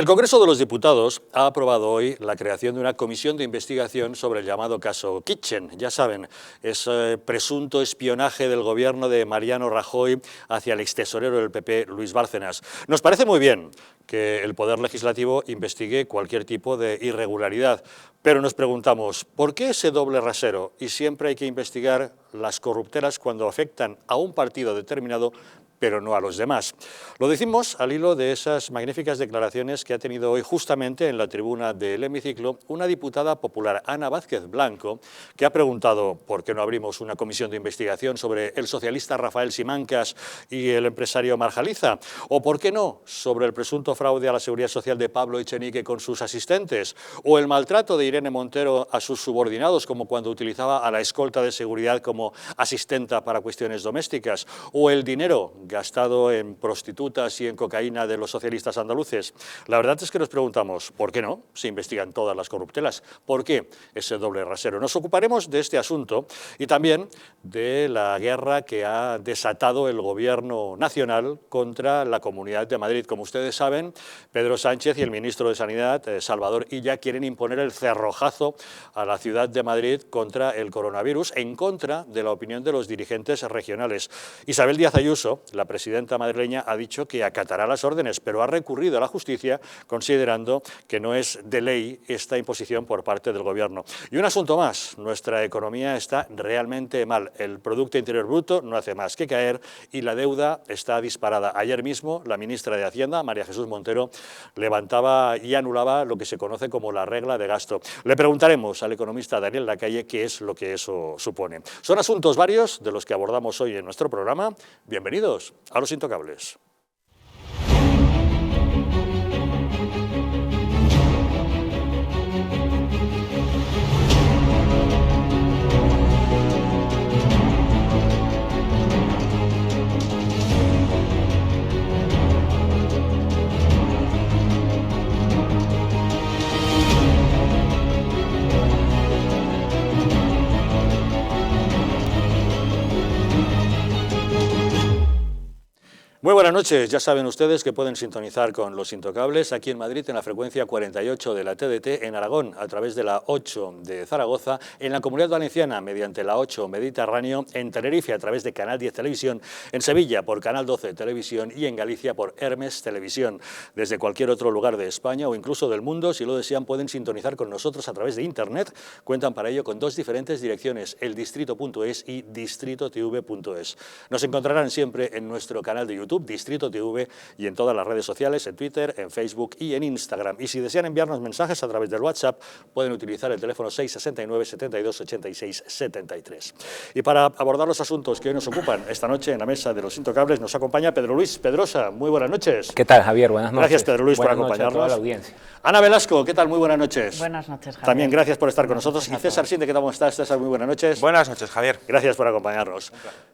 El Congreso de los Diputados ha aprobado hoy la creación de una comisión de investigación sobre el llamado caso Kitchen. Ya saben, ese presunto espionaje del gobierno de Mariano Rajoy hacia el extesorero del PP, Luis Bárcenas. Nos parece muy bien que el Poder Legislativo investigue cualquier tipo de irregularidad, pero nos preguntamos, ¿por qué ese doble rasero? Y siempre hay que investigar las corruptelas cuando afectan a un partido determinado, pero no a los demás. Lo decimos al hilo de esas magníficas declaraciones que ha tenido hoy justamente en la tribuna del hemiciclo una diputada popular, Ana Vázquez Blanco, que ha preguntado por qué no abrimos una comisión de investigación sobre el socialista Rafael Simancas y el empresario Marjaliza, o por qué no sobre el presunto fraude a la Seguridad Social de Pablo Echenique con sus asistentes, o el maltrato de Irene Montero a sus subordinados, como cuando utilizaba a la escolta de seguridad como asistenta para cuestiones domésticas, o el dinero gastado en prostitutas y en cocaína de los socialistas andaluces. La verdad es que nos preguntamos, ¿por qué no? Se investigan todas las corruptelas. ¿Por qué ese doble rasero? Nos ocuparemos de este asunto y también de la guerra que ha desatado el Gobierno nacional contra la Comunidad de Madrid. Como ustedes saben, Pedro Sánchez y el ministro de Sanidad, Salvador Illa, quieren imponer el cerrojazo a la ciudad de Madrid contra el coronavirus, en contra de la opinión de los dirigentes regionales. Isabel Díaz Ayuso, la presidenta madrileña, ha dicho que acatará las órdenes, pero ha recurrido a la justicia considerando que no es de ley esta imposición por parte del Gobierno. Y un asunto más, nuestra economía está realmente mal. El Producto Interior Bruto no hace más que caer y la deuda está disparada. Ayer mismo la ministra de Hacienda, María Jesús Montero, levantaba y anulaba lo que se conoce como la regla de gasto. Le preguntaremos al economista Daniel Lacalle qué es lo que eso supone. Son asuntos varios de los que abordamos hoy en nuestro programa. Bienvenidos a Los Intocables. Muy buenas noches, ya saben ustedes que pueden sintonizar con Los Intocables aquí en Madrid en la frecuencia 48 de la TDT, en Aragón a través de la 8 de Zaragoza, en la Comunidad Valenciana mediante la 8 Mediterráneo, en Tenerife a través de Canal 10 Televisión, en Sevilla por Canal 12 Televisión y en Galicia por Hermes Televisión. Desde cualquier otro lugar de España o incluso del mundo, si lo desean, pueden sintonizar con nosotros a través de Internet. Cuentan para ello con dos diferentes direcciones, eldistrito.es y distritotv.es. Nos encontrarán siempre en nuestro canal de YouTube, Distrito TV, y en todas las redes sociales, en Twitter, en Facebook y en Instagram. Y si desean enviarnos mensajes a través del WhatsApp, pueden utilizar el teléfono 669 72 86 73. Y para abordar los asuntos que hoy nos ocupan esta noche en la mesa de Los Intocables, nos acompaña Pedro Luis Pedrosa. Muy buenas noches. ¿Qué tal, Javier? Buenas noches. Gracias, Pedro Luis, por acompañarnos. A toda la audiencia. Ana Velasco, ¿qué tal? Muy buenas noches. Buenas noches, Javier. También gracias por estar con nosotros. Y César Sinde, ¿qué tal? ¿Cómo estás, César? Muy buenas noches. Buenas noches, Javier. Gracias por acompañarnos.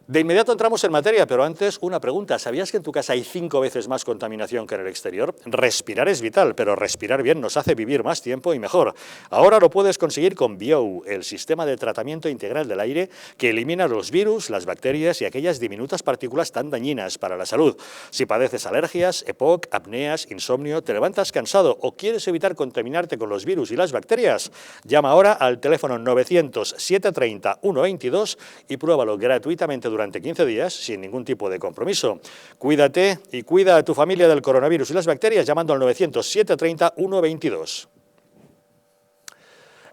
De inmediato entramos en materia, pero antes una pregunta. ¿Sabías que en tu casa hay 5 veces más contaminación que en el exterior? Respirar es vital, pero respirar bien nos hace vivir más tiempo y mejor. Ahora lo puedes conseguir con Biou, el sistema de tratamiento integral del aire que elimina los virus, las bacterias y aquellas diminutas partículas tan dañinas para la salud. Si padeces alergias, EPOC, apneas, insomnio, te levantas cansado o quieres evitar contaminarte con los virus y las bacterias, llama ahora al teléfono 900-730-122 y pruébalo gratuitamente durante 15 días sin ningún tipo de compromiso. Cuídate y cuida a tu familia del coronavirus y las bacterias llamando al 900-730-122.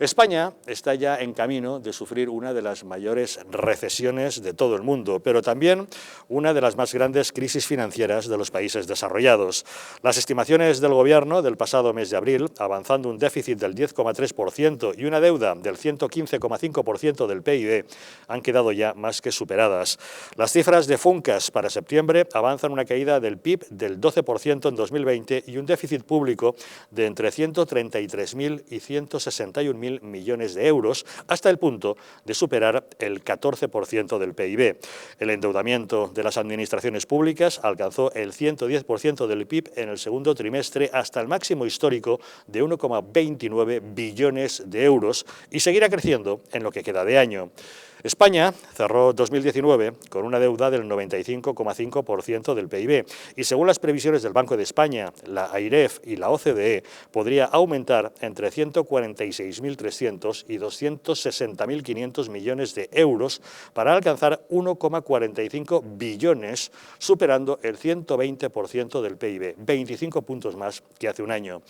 España está ya en camino de sufrir una de las mayores recesiones de todo el mundo, pero también una de las más grandes crisis financieras de los países desarrollados. Las estimaciones del Gobierno del pasado mes de abril, avanzando un déficit del 10,3% y una deuda del 115,5% del PIB, han quedado ya más que superadas. Las cifras de Funcas para septiembre avanzan una caída del PIB del 12% en 2020 y un déficit público de entre 133.000 y 161.000 millones de euros, hasta el punto de superar el 14% del PIB. El endeudamiento de las administraciones públicas alcanzó el 110% del PIB en el segundo trimestre, hasta el máximo histórico de 1,29 billones de euros, y seguirá creciendo en lo que queda de año. España cerró 2019 con una deuda del 95,5% del PIB y según las previsiones del Banco de España, la AIREF y la OCDE podría aumentar entre 146.300 y 260.500 millones de euros para alcanzar 1,45 billones, superando el 120% del PIB, 25 puntos más que hace un año.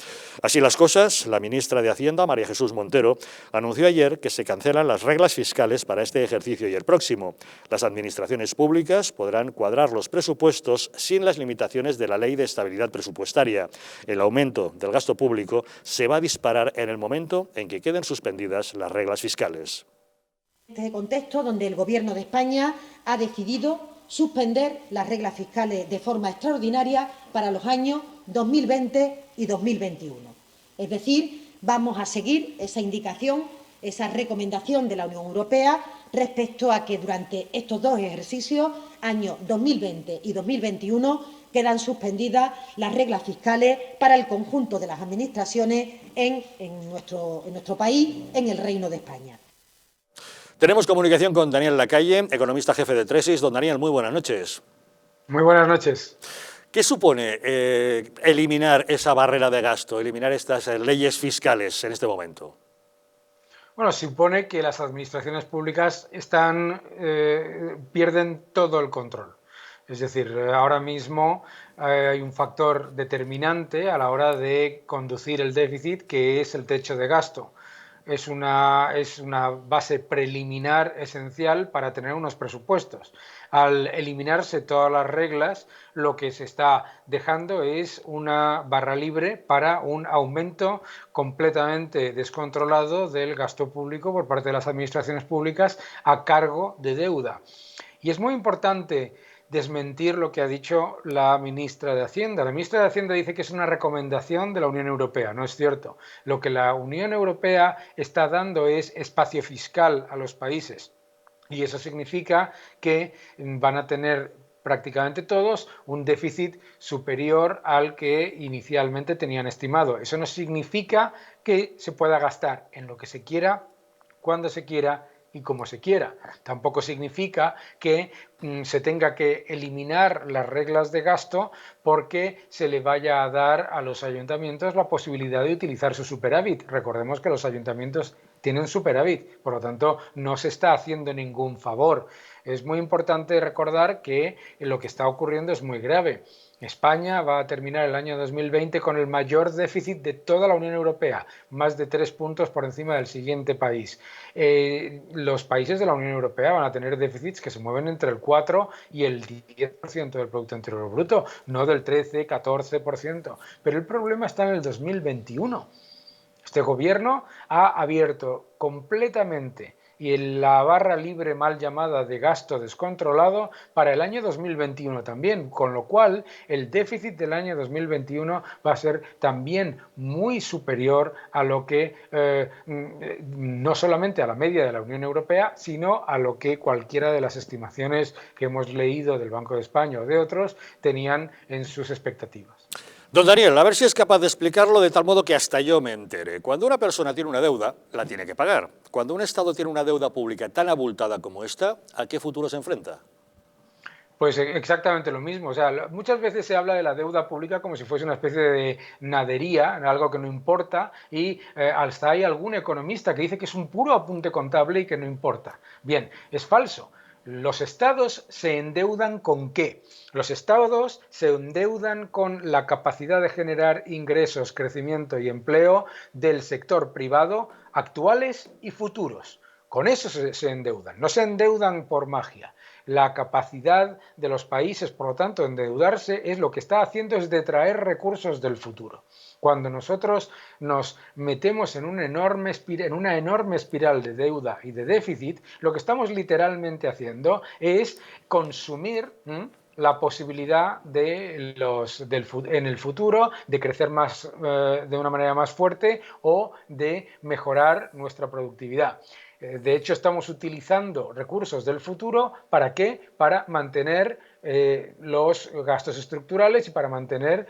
Así las cosas, la ministra de Hacienda, María Jesús Montero, anunció ayer que se cancelan las reglas fiscales para este ejercicio y el próximo. Las administraciones públicas podrán cuadrar los presupuestos sin las limitaciones de la Ley de Estabilidad Presupuestaria. El aumento del gasto público se va a disparar en el momento en que queden suspendidas las reglas fiscales. En este contexto, donde el Gobierno de España ha decidido suspender las reglas fiscales de forma extraordinaria para los años 2020 y 2021. Es decir, vamos a seguir esa indicación, esa recomendación de la Unión Europea respecto a que durante estos dos ejercicios, años 2020 y 2021, quedan suspendidas las reglas fiscales para el conjunto de las administraciones en nuestro país, en el Reino de España. Tenemos comunicación con Daniel Lacalle, economista jefe de Tresis. Don Daniel, muy buenas noches. Muy buenas noches. ¿Qué supone eliminar esa barrera de gasto, eliminar estas leyes fiscales en este momento? Bueno, supone que las administraciones públicas pierden todo el control. Es decir, ahora mismo hay un factor determinante a la hora de conducir el déficit, que es el techo de gasto. Es una base preliminar esencial para tener unos presupuestos. Al eliminarse todas las reglas, lo que se está dejando es una barra libre para un aumento completamente descontrolado del gasto público por parte de las administraciones públicas a cargo de deuda. Y es muy importante desmentir lo que ha dicho la ministra de Hacienda. La ministra de Hacienda dice que es una recomendación de la Unión Europea. No es cierto. Lo que la Unión Europea está dando es espacio fiscal a los países. Y eso significa que van a tener prácticamente todos un déficit superior al que inicialmente tenían estimado. Eso no significa que se pueda gastar en lo que se quiera, cuando se quiera y como se quiera. Tampoco significa que se tenga que eliminar las reglas de gasto porque se le vaya a dar a los ayuntamientos la posibilidad de utilizar su superávit. Recordemos que los ayuntamientos tienen superávit, por lo tanto no se está haciendo ningún favor. Es muy importante recordar que lo que está ocurriendo es muy grave. España va a terminar el año 2020 con el mayor déficit de toda la Unión Europea, más de 3 puntos por encima del siguiente país. Los países de la Unión Europea van a tener déficits que se mueven entre el 4 y el 10% del Producto Interior Bruto, no del 13, 14%. Pero el problema está en el 2021. Este gobierno ha abierto completamente y la barra libre mal llamada de gasto descontrolado para el año 2021 también, con lo cual el déficit del año 2021 va a ser también muy superior a lo que, no solamente a la media de la Unión Europea, sino a lo que cualquiera de las estimaciones que hemos leído del Banco de España o de otros tenían en sus expectativas. Don Daniel, a ver si es capaz de explicarlo de tal modo que hasta yo me entere. Cuando una persona tiene una deuda, la tiene que pagar. Cuando un Estado tiene una deuda pública tan abultada como esta, ¿a qué futuro se enfrenta? Pues exactamente lo mismo. O sea, muchas veces se habla de la deuda pública como si fuese una especie de nadería, algo que no importa, y hasta hay algún economista que dice que es un puro apunte contable y que no importa. Bien, es falso. ¿Los estados se endeudan con qué? Los estados se endeudan con la capacidad de generar ingresos, crecimiento y empleo del sector privado actuales y futuros. Con eso se endeudan, no se endeudan por magia. La capacidad de los países, por lo tanto, de endeudarse es lo que está haciendo es detraer recursos del futuro. Cuando nosotros nos metemos en una enorme espiral de deuda y de déficit, lo que estamos literalmente haciendo es consumir la posibilidad en el futuro de crecer más, de una manera más fuerte o de mejorar nuestra productividad. De hecho, estamos utilizando recursos del futuro, ¿para qué? Para mantener los gastos estructurales y para mantener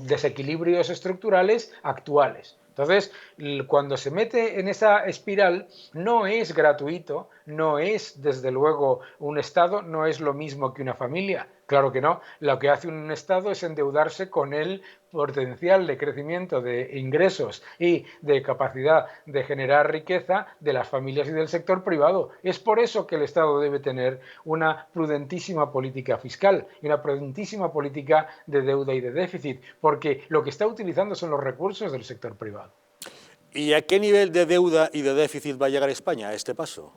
desequilibrios estructurales actuales. Entonces, cuando se mete en esa espiral, no es gratuito no es, desde luego, un Estado no es lo mismo que una familia. Claro que no. Lo que hace un Estado es endeudarse con el potencial de crecimiento de ingresos y de capacidad de generar riqueza de las familias y del sector privado. Es por eso que el Estado debe tener una prudentísima política fiscal y una prudentísima política de deuda y de déficit, porque lo que está utilizando son los recursos del sector privado. ¿Y a qué nivel de deuda y de déficit va a llegar España a este paso?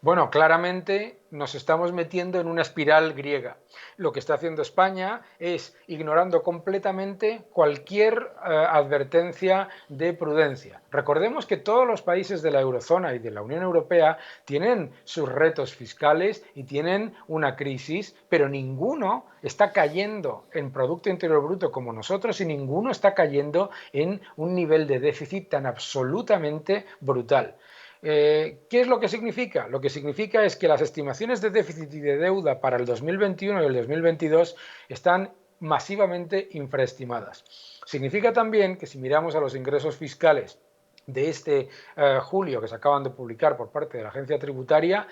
Bueno, claramente nos estamos metiendo en una espiral griega. Lo que está haciendo España es ignorando completamente cualquier advertencia de prudencia. Recordemos que todos los países de la eurozona y de la Unión Europea tienen sus retos fiscales y tienen una crisis, pero ninguno está cayendo en Producto Interior Bruto como nosotros y ninguno está cayendo en un nivel de déficit tan absolutamente brutal. ¿Qué es lo que significa? Lo que significa es que las estimaciones de déficit y de deuda para el 2021 y el 2022 están masivamente infraestimadas. Significa también que si miramos a los ingresos fiscales de este julio que se acaban de publicar por parte de la agencia tributaria,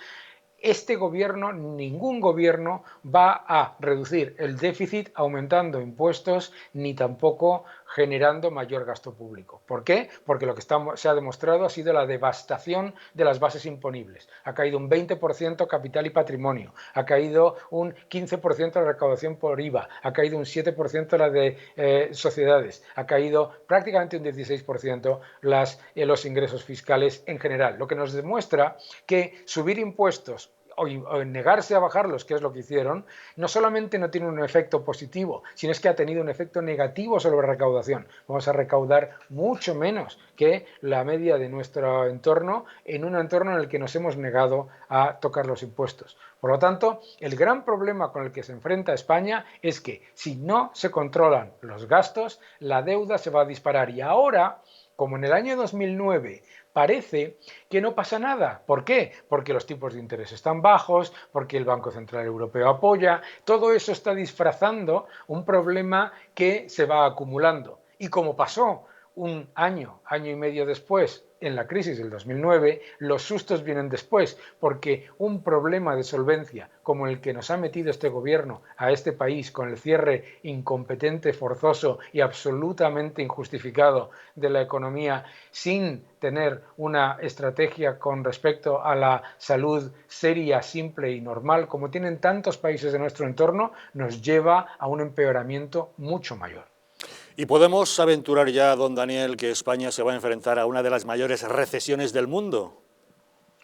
este gobierno, ningún gobierno, va a reducir el déficit aumentando impuestos ni tampoco generando mayor gasto público. ¿Por qué? Porque lo que se ha demostrado ha sido la devastación de las bases imponibles. Ha caído un 20% capital y patrimonio, ha caído un 15% la recaudación por IVA, ha caído un 7% la de sociedades, ha caído prácticamente un 16% los ingresos fiscales en general, lo que nos demuestra que subir impuestos o negarse a bajarlos, que es lo que hicieron, no solamente no tiene un efecto positivo, sino es que ha tenido un efecto negativo sobre la recaudación. Vamos a recaudar mucho menos que la media de nuestro entorno, en un entorno en el que nos hemos negado a tocar los impuestos. Por lo tanto, el gran problema con el que se enfrenta España es que si no se controlan los gastos, la deuda se va a disparar. Y ahora, como en el año 2009, parece que no pasa nada. ¿Por qué? Porque los tipos de interés están bajos, porque el Banco Central Europeo apoya. Todo eso está disfrazando un problema que se va acumulando. Y como pasó un año y medio después, en la crisis del 2009, los sustos vienen después, porque un problema de solvencia como el que nos ha metido este gobierno a este país con el cierre incompetente, forzoso y absolutamente injustificado de la economía, sin tener una estrategia con respecto a la salud seria, simple y normal, como tienen tantos países de nuestro entorno, nos lleva a un empeoramiento mucho mayor. ¿Y podemos aventurar ya, don Daniel, que España se va a enfrentar a una de las mayores recesiones del mundo?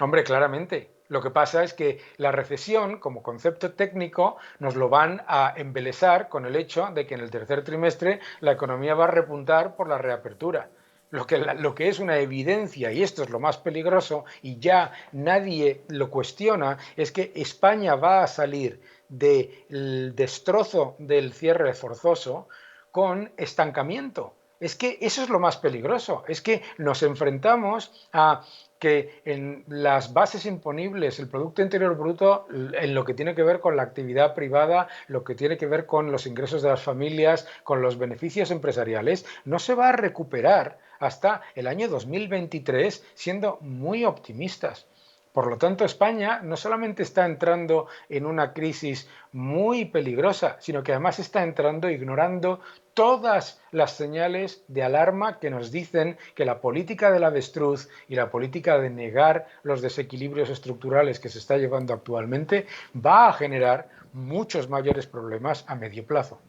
Hombre, claramente. Lo que pasa es que la recesión, como concepto técnico, nos lo van a embelesar con el hecho de que en el tercer trimestre la economía va a repuntar por la reapertura. Lo que es una evidencia, y esto es lo más peligroso, y ya nadie lo cuestiona, es que España va a salir del destrozo del cierre forzoso con estancamiento. Es que eso es lo más peligroso, es que nos enfrentamos a que en las bases imponibles, el Producto Interior Bruto, en lo que tiene que ver con la actividad privada, lo que tiene que ver con los ingresos de las familias, con los beneficios empresariales, no se va a recuperar hasta el año 2023, siendo muy optimistas. Por lo tanto, España no solamente está entrando en una crisis muy peligrosa, sino que además está entrando ignorando todas las señales de alarma que nos dicen que la política del avestruz y la política de negar los desequilibrios estructurales que se está llevando actualmente va a generar muchos mayores problemas a medio plazo.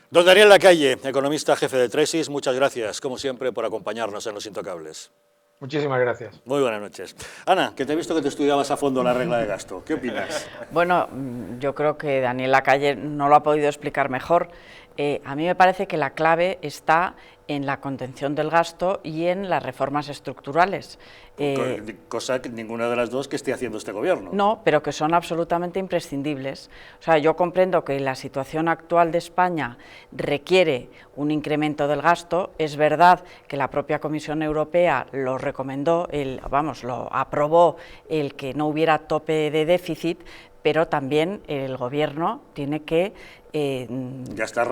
Don Daniel Lacalle, economista jefe de Tresis, muchas gracias, como siempre, por acompañarnos en Los Intocables. Muchísimas gracias. Muy buenas noches. Ana, que te he visto que te estudiabas a fondo la regla de gasto. ¿Qué opinas? Bueno, yo creo que Daniel Lacalle no lo ha podido explicar mejor. A mí me parece que la clave está en la contención del gasto y en las reformas estructurales. Cosa que ninguna de las dos que esté haciendo este gobierno. No, pero que son absolutamente imprescindibles. O sea, yo comprendo que la situación actual de España requiere un incremento del gasto. Es verdad que la propia Comisión Europea lo recomendó, lo aprobó, el que no hubiera tope de déficit, pero también el gobierno tiene que gastar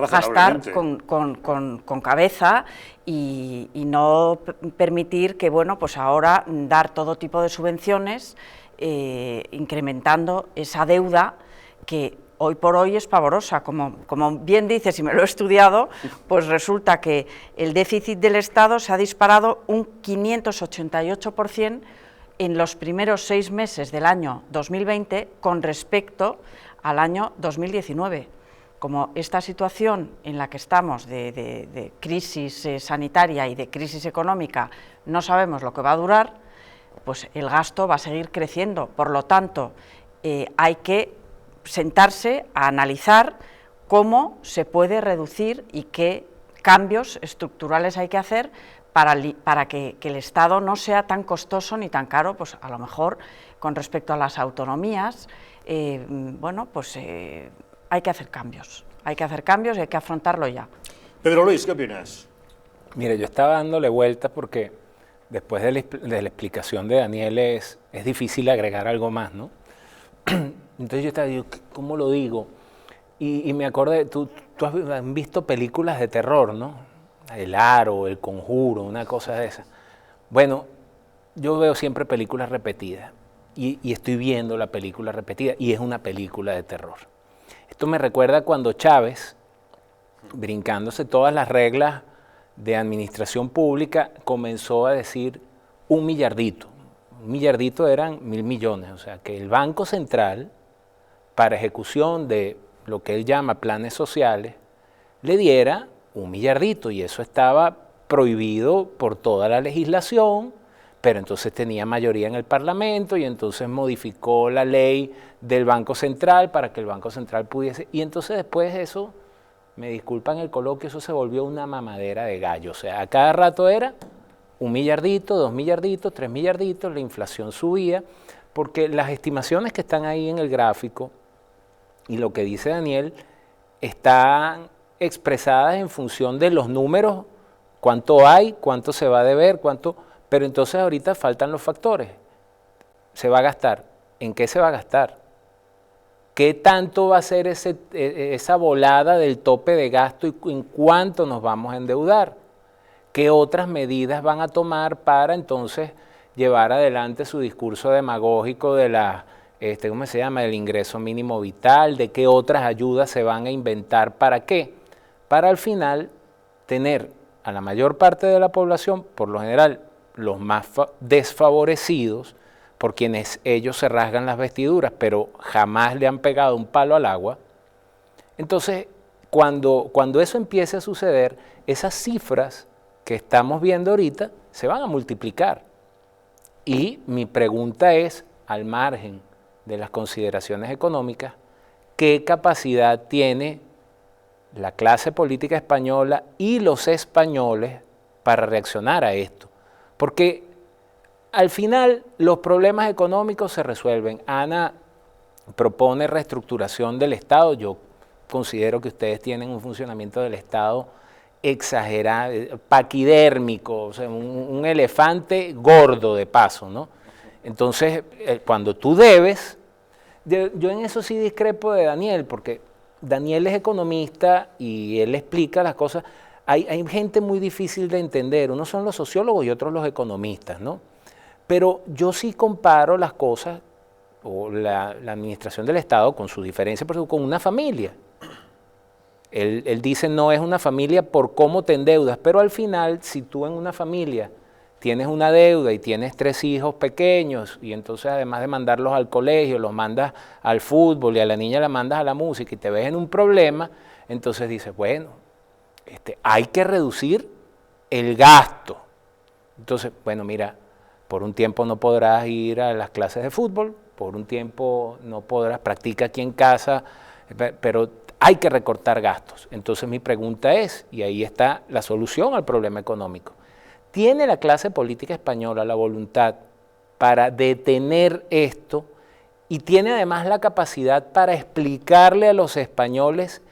con cabeza y no permitir que, bueno, pues ahora dar todo tipo de subvenciones incrementando esa deuda que hoy por hoy es pavorosa. Como bien dices, y me lo he estudiado, pues resulta que el déficit del Estado se ha disparado un 588% en los primeros 6 meses del año 2020 con respecto al año 2019. Como esta situación en la que estamos de crisis sanitaria y de crisis económica no sabemos lo que va a durar, pues el gasto va a seguir creciendo. Por lo tanto, hay que sentarse a analizar cómo se puede reducir y qué cambios estructurales hay que hacer para que el Estado no sea tan costoso ni tan caro. Pues a lo mejor con respecto a las autonomías, bueno, pues hay que hacer cambios y hay que afrontarlo ya. Pedro Luis, ¿qué opinas? Mire, yo estaba dándole vueltas porque después de la explicación de Daniel es difícil agregar algo más, ¿no? Entonces yo estaba, ¿cómo lo digo? Y me acordé, tú has visto películas de terror, ¿no? El Aro, El Conjuro, una cosa de esa. Bueno, yo veo siempre películas repetidas y estoy viendo la película repetida y es una película de terror. Esto me recuerda cuando Chávez, brincándose todas las reglas de administración pública, comenzó a decir 1 millardito. 1 millardito eran 1.000 millones, o sea que el Banco Central, para ejecución de lo que él llama planes sociales, le diera 1 millardito, y eso estaba prohibido por toda la legislación, pero entonces tenía mayoría en el Parlamento y entonces modificó la ley del Banco Central para que el Banco Central pudiese, y entonces después eso, me disculpan el coloquio, eso se volvió una mamadera de gallo, o sea, a cada rato era 1 millardito, 2 millarditos, 3 millarditos, la inflación subía, porque las estimaciones que están ahí en el gráfico y lo que dice Daniel están expresadas en función de los números, cuánto hay, cuánto se va a deber, cuánto, pero entonces ahorita faltan los factores. Se va a gastar. ¿En qué se va a gastar? ¿Qué tanto va a ser esa volada del tope de gasto y en cuánto nos vamos a endeudar? ¿Qué otras medidas van a tomar para entonces llevar adelante su discurso demagógico de la, ¿cómo se llama?, del ingreso mínimo vital? ¿De qué otras ayudas se van a inventar? ¿Para qué? Para al final tener a la mayor parte de la población, por lo general los más desfavorecidos, por quienes ellos se rasgan las vestiduras, pero jamás le han pegado un palo al agua. Entonces, cuando eso empiece a suceder, esas cifras que estamos viendo ahorita se van a multiplicar. Y mi pregunta es, al margen de las consideraciones económicas, ¿qué capacidad tiene la clase política española y los españoles para reaccionar a esto? Porque al final los problemas económicos se resuelven. Ana propone reestructuración del Estado. Yo considero que ustedes tienen un funcionamiento del Estado exagerado, paquidérmico, o sea, un elefante gordo de paso, ¿no? Entonces, cuando tú debes, yo en eso sí discrepo de Daniel, porque Daniel es economista y él explica las cosas. Hay gente muy difícil de entender, unos son los sociólogos y otros los economistas, ¿no? Pero yo sí comparo las cosas, o la administración del Estado, con su diferencia, por ejemplo, con una familia. Él dice, no es una familia por cómo te endeudas, pero al final, si tú en una familia tienes una deuda y tienes 3 hijos pequeños, y entonces además de mandarlos al colegio, los mandas al fútbol y a la niña la mandas a la música y te ves en un problema, entonces dices, bueno, hay que reducir el gasto. Entonces, bueno, mira, por un tiempo no podrás ir a las clases de fútbol, por un tiempo no podrás, practica aquí en casa, pero hay que recortar gastos. Entonces mi pregunta es, y ahí está la solución al problema económico, ¿tiene la clase política española la voluntad para detener esto y tiene además la capacidad para explicarle a los españoles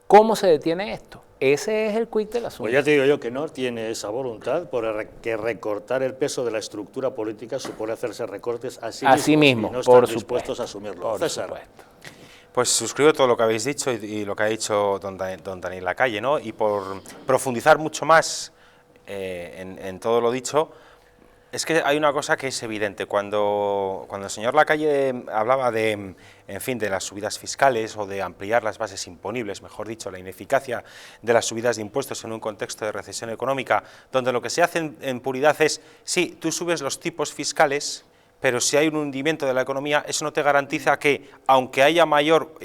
cómo se detiene esto? Ese es el quid del asunto. Pues ya te digo yo que no tiene esa voluntad, porque recortar el peso de la estructura política supone hacerse recortes a sí mismo, y no están dispuestos a asumirlo. César. Pues suscribo todo lo que habéis dicho y lo que ha dicho don Daniel Lacalle, ¿no? Y por profundizar mucho más en todo lo dicho, Es que hay una cosa que es evidente. Cuando el señor Lacalle hablaba de, en fin, de las subidas fiscales o de ampliar las bases imponibles, mejor dicho, la ineficacia de las subidas de impuestos en un contexto de recesión económica, donde lo que se hace en puridad es, sí, tú subes los tipos fiscales, pero si hay un hundimiento de la economía, eso no te garantiza que, aunque haya mayor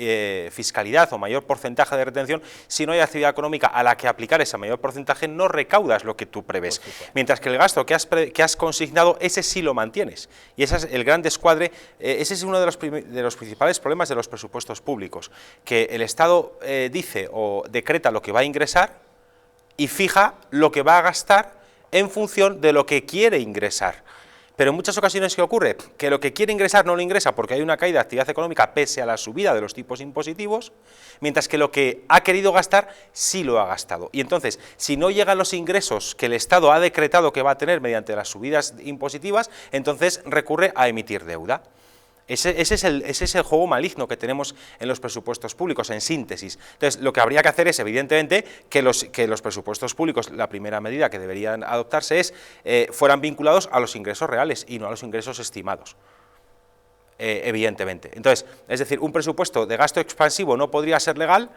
fiscalidad o mayor porcentaje de retención, si no hay actividad económica a la que aplicar ese mayor porcentaje, no recaudas lo que tú prevés. Mientras que el gasto que has consignado, ese sí lo mantienes. Y ese es el gran descuadre, ese es uno de los principales problemas de los presupuestos públicos, que el Estado dice o decreta lo que va a ingresar y fija lo que va a gastar en función de lo que quiere ingresar. Pero en muchas ocasiones, ¿qué ocurre? Que lo que quiere ingresar no lo ingresa porque hay una caída de actividad económica pese a la subida de los tipos impositivos, mientras que lo que ha querido gastar sí lo ha gastado. Y entonces, si no llegan los ingresos que el Estado ha decretado que va a tener mediante las subidas impositivas, entonces recurre a emitir deuda. Ese es el juego maligno que tenemos en los presupuestos públicos, en síntesis. Entonces, lo que habría que hacer es, evidentemente, que los presupuestos públicos, la primera medida que deberían adoptarse es, fueran vinculados a los ingresos reales y no a los ingresos estimados. Evidentemente. Entonces, es decir, un presupuesto de gasto expansivo no podría ser legal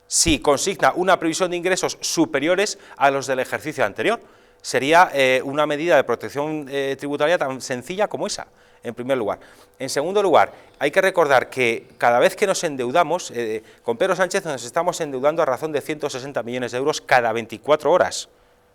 si consigna una previsión de ingresos superiores a los del ejercicio anterior. Sería una medida de protección tributaria tan sencilla como esa, en primer lugar. En segundo lugar, hay que recordar que cada vez que nos endeudamos, con Pedro Sánchez nos estamos endeudando a razón de 160 millones de euros cada 24 horas.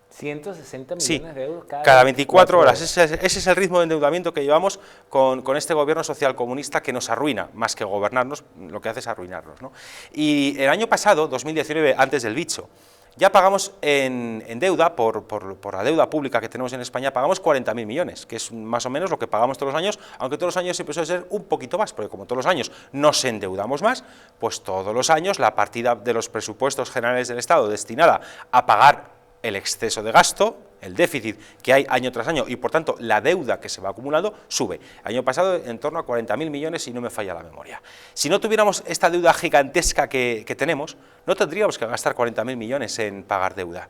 160 millones de euros cada 24 horas. Ese es el ritmo de endeudamiento que llevamos con este gobierno socialcomunista que nos arruina, más que gobernarnos, lo que hace es arruinarnos, ¿no? Y el año pasado, 2019, antes del bicho, ya pagamos en deuda, por la deuda pública que tenemos en España, pagamos 40.000 millones, que es más o menos lo que pagamos todos los años, aunque todos los años siempre suele ser un poquito más, porque como todos los años nos endeudamos más, pues todos los años la partida de los presupuestos generales del Estado destinada a pagar el exceso de gasto, el déficit que hay año tras año y por tanto la deuda que se va acumulando sube. Año pasado en torno a 40.000 millones si no me falla la memoria. Si no tuviéramos esta deuda gigantesca que tenemos, no tendríamos que gastar 40.000 millones en pagar deuda.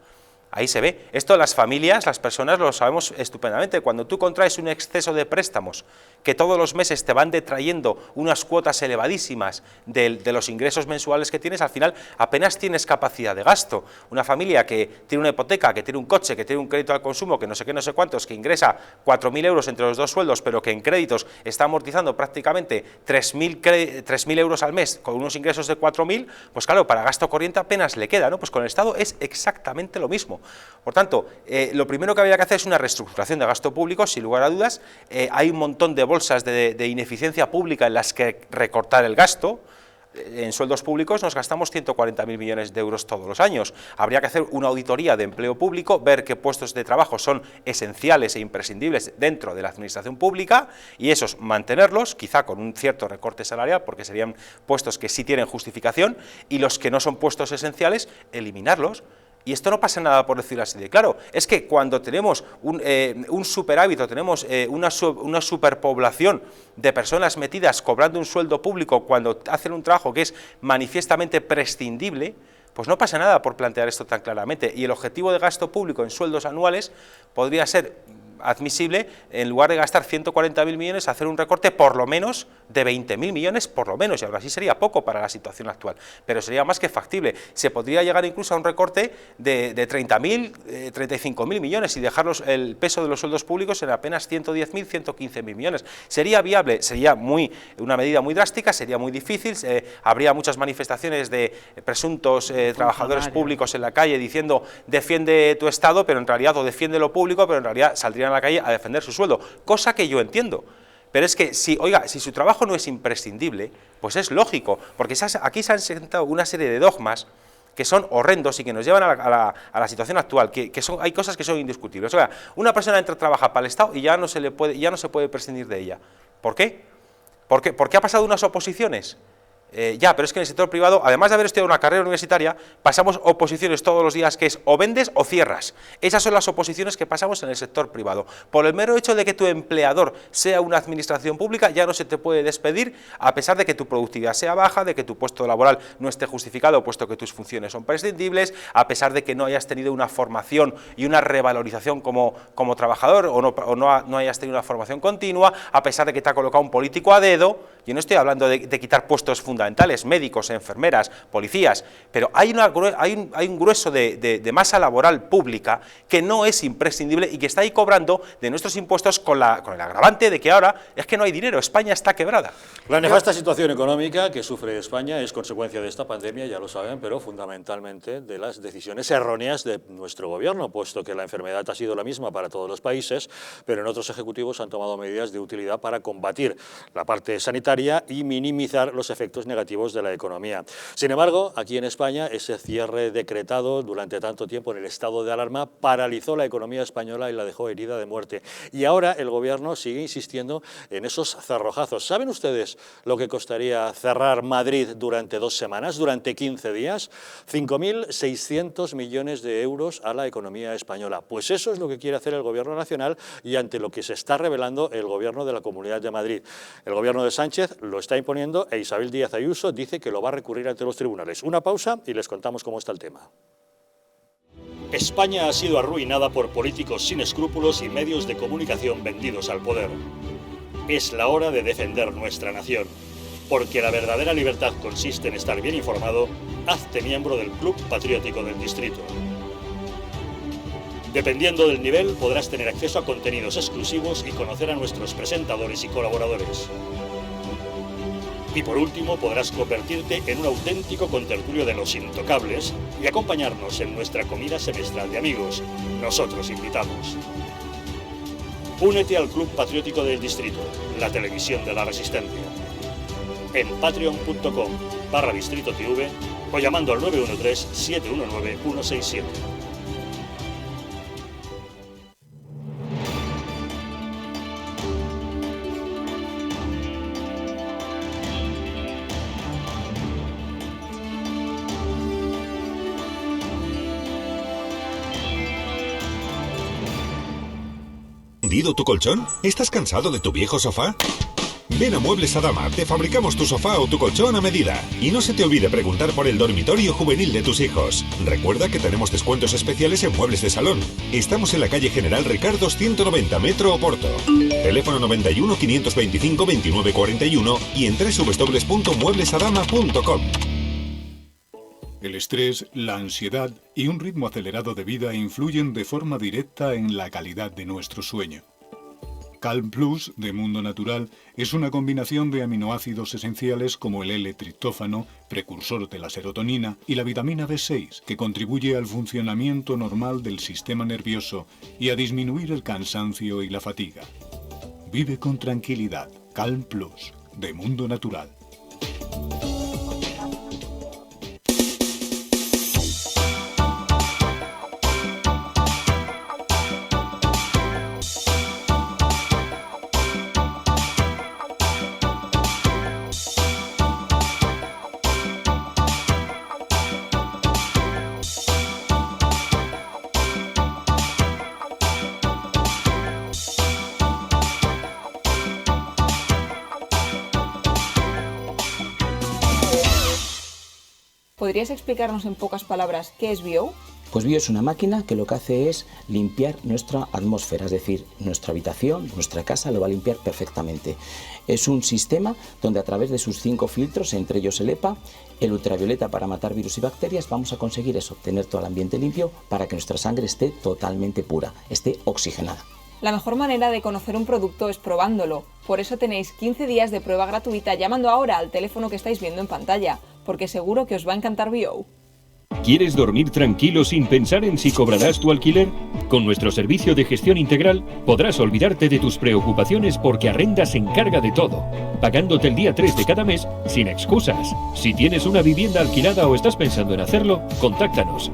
Ahí se ve. Esto las familias, las personas lo sabemos estupendamente. Cuando tú contraes un exceso de préstamos que todos los meses te van detrayendo unas cuotas elevadísimas de los ingresos mensuales que tienes, al final apenas tienes capacidad de gasto. Una familia que tiene una hipoteca, que tiene un coche, que tiene un crédito al consumo, que no sé qué, no sé cuántos, que ingresa 4.000 euros entre los dos sueldos, pero que en créditos está amortizando prácticamente 3.000 euros al mes con unos ingresos de 4.000, pues claro, para gasto corriente apenas le queda, ¿no? Pues con el Estado es exactamente lo mismo. Por tanto, lo primero que habría que hacer es una reestructuración de gasto público, sin lugar a dudas. Hay un montón de bolsas de ineficiencia pública en las que recortar el gasto. En sueldos públicos nos gastamos 140.000 millones de euros todos los años. Habría que hacer una auditoría de empleo público, ver qué puestos de trabajo son esenciales e imprescindibles dentro de la administración pública y esos mantenerlos, quizá con un cierto recorte salarial, porque serían puestos que sí tienen justificación, y los que no son puestos esenciales, eliminarlos. Y esto no pasa nada por decirlo así de claro, es que cuando tenemos un superávit o tenemos una superpoblación de personas metidas cobrando un sueldo público cuando hacen un trabajo que es manifiestamente prescindible, pues no pasa nada por plantear esto tan claramente. Y el objetivo de gasto público en sueldos anuales podría ser admisible, en lugar de gastar 140.000 millones, hacer un recorte por lo menos de 20.000 millones, por lo menos, y ahora sí sería poco para la situación actual, pero sería más que factible. Se podría llegar incluso a un recorte de 30.000, 35.000 millones y dejar el peso de los sueldos públicos en apenas 110.000, 115.000 millones. Sería viable, sería una medida muy drástica, sería muy difícil, habría muchas manifestaciones de presuntos trabajadores públicos en la calle diciendo defiende tu Estado, pero en realidad, o defiende lo público, pero en realidad saldrían a la calle a defender su sueldo, cosa que yo entiendo. Pero es que, si su trabajo no es imprescindible, pues es lógico, porque aquí se han sentado una serie de dogmas que son horrendos y que nos llevan a la situación actual, hay cosas que son indiscutibles. O sea, una persona entra a trabajar para el Estado y ya no se puede prescindir de ella. ¿Por qué? ¿Por qué ha pasado unas oposiciones? ya, pero es que en el sector privado, además de haber estudiado una carrera universitaria, pasamos oposiciones todos los días que es o vendes o cierras. Esas son las oposiciones que pasamos en el sector privado. Por el mero hecho de que tu empleador sea una administración pública, ya no se te puede despedir, a pesar de que tu productividad sea baja, de que tu puesto laboral no esté justificado, puesto que tus funciones son prescindibles, a pesar de que no hayas tenido una formación y una revalorización como trabajador, o no hayas tenido una formación continua, a pesar de que te ha colocado un político a dedo. Yo no estoy hablando de quitar puestos fundamentales, médicos, enfermeras, policías, pero hay un grueso de masa laboral pública que no es imprescindible y que está ahí cobrando de nuestros impuestos con el agravante de que ahora es que no hay dinero, España está quebrada. La nefasta situación económica que sufre España es consecuencia de esta pandemia, ya lo saben, pero fundamentalmente de las decisiones erróneas de nuestro gobierno, puesto que la enfermedad ha sido la misma para todos los países, pero en otros ejecutivos han tomado medidas de utilidad para combatir la parte sanitaria y minimizar los efectos negativos de la economía. Sin embargo, aquí en España, ese cierre decretado durante tanto tiempo en el estado de alarma paralizó la economía española y la dejó herida de muerte. Y ahora el gobierno sigue insistiendo en esos cerrojazos. ¿Saben ustedes lo que costaría cerrar Madrid durante 2 semanas, durante 15 días? 5.600 millones de euros a la economía española. Pues eso es lo que quiere hacer el gobierno nacional y ante lo que se está revelando el gobierno de la Comunidad de Madrid. El gobierno de Sánchez lo está imponiendo e Isabel Díaz Ayuso dice que lo va a recurrir ante los tribunales. Una pausa y les contamos cómo está el tema. España ha sido arruinada por políticos sin escrúpulos y medios de comunicación vendidos al poder. Es la hora de defender nuestra nación. Porque la verdadera libertad consiste en estar bien informado, hazte miembro del Club Patriótico del Distrito. Dependiendo del nivel, podrás tener acceso a contenidos exclusivos y conocer a nuestros presentadores y colaboradores. Y por último, podrás convertirte en un auténtico contertulio de los intocables y acompañarnos en nuestra comida semestral de amigos. Nosotros invitamos. Únete al Club Patriótico del Distrito, la televisión de la resistencia. En patreon.com/DistritoTV o llamando al 913-719-167. ¿Vendido tu colchón? ¿Estás cansado de tu viejo sofá? Ven a Muebles Adama, te fabricamos tu sofá o tu colchón a medida. Y no se te olvide preguntar por el dormitorio juvenil de tus hijos. Recuerda que tenemos descuentos especiales en muebles de salón. Estamos en la calle General Ricardo 190, Metro Oporto. Teléfono 91 525 2941 y en www.mueblesadama.com. El estrés, la ansiedad y un ritmo acelerado de vida influyen de forma directa en la calidad de nuestro sueño. Calm Plus de Mundo Natural es una combinación de aminoácidos esenciales como el L-triptófano, precursor de la serotonina, y la vitamina B6, que contribuye al funcionamiento normal del sistema nervioso y a disminuir el cansancio y la fatiga. Vive con tranquilidad. Calm Plus de Mundo Natural. ¿Podrías explicarnos en pocas palabras qué es BIO? Pues BIO es una máquina que lo que hace es limpiar nuestra atmósfera, es decir, nuestra habitación, nuestra casa lo va a limpiar perfectamente. Es un sistema donde a través de sus 5 filtros, entre ellos el EPA, el ultravioleta para matar virus y bacterias, vamos a conseguir eso, tener todo el ambiente limpio para que nuestra sangre esté totalmente pura, esté oxigenada. La mejor manera de conocer un producto es probándolo. Por eso tenéis 15 días de prueba gratuita llamando ahora al teléfono que estáis viendo en pantalla, porque seguro que os va a encantar BIO. ¿Quieres dormir tranquilo sin pensar en si cobrarás tu alquiler? Con nuestro servicio de gestión integral podrás olvidarte de tus preocupaciones porque Arrenda se encarga de todo, pagándote el día 3 de cada mes sin excusas. Si tienes una vivienda alquilada o estás pensando en hacerlo, contáctanos.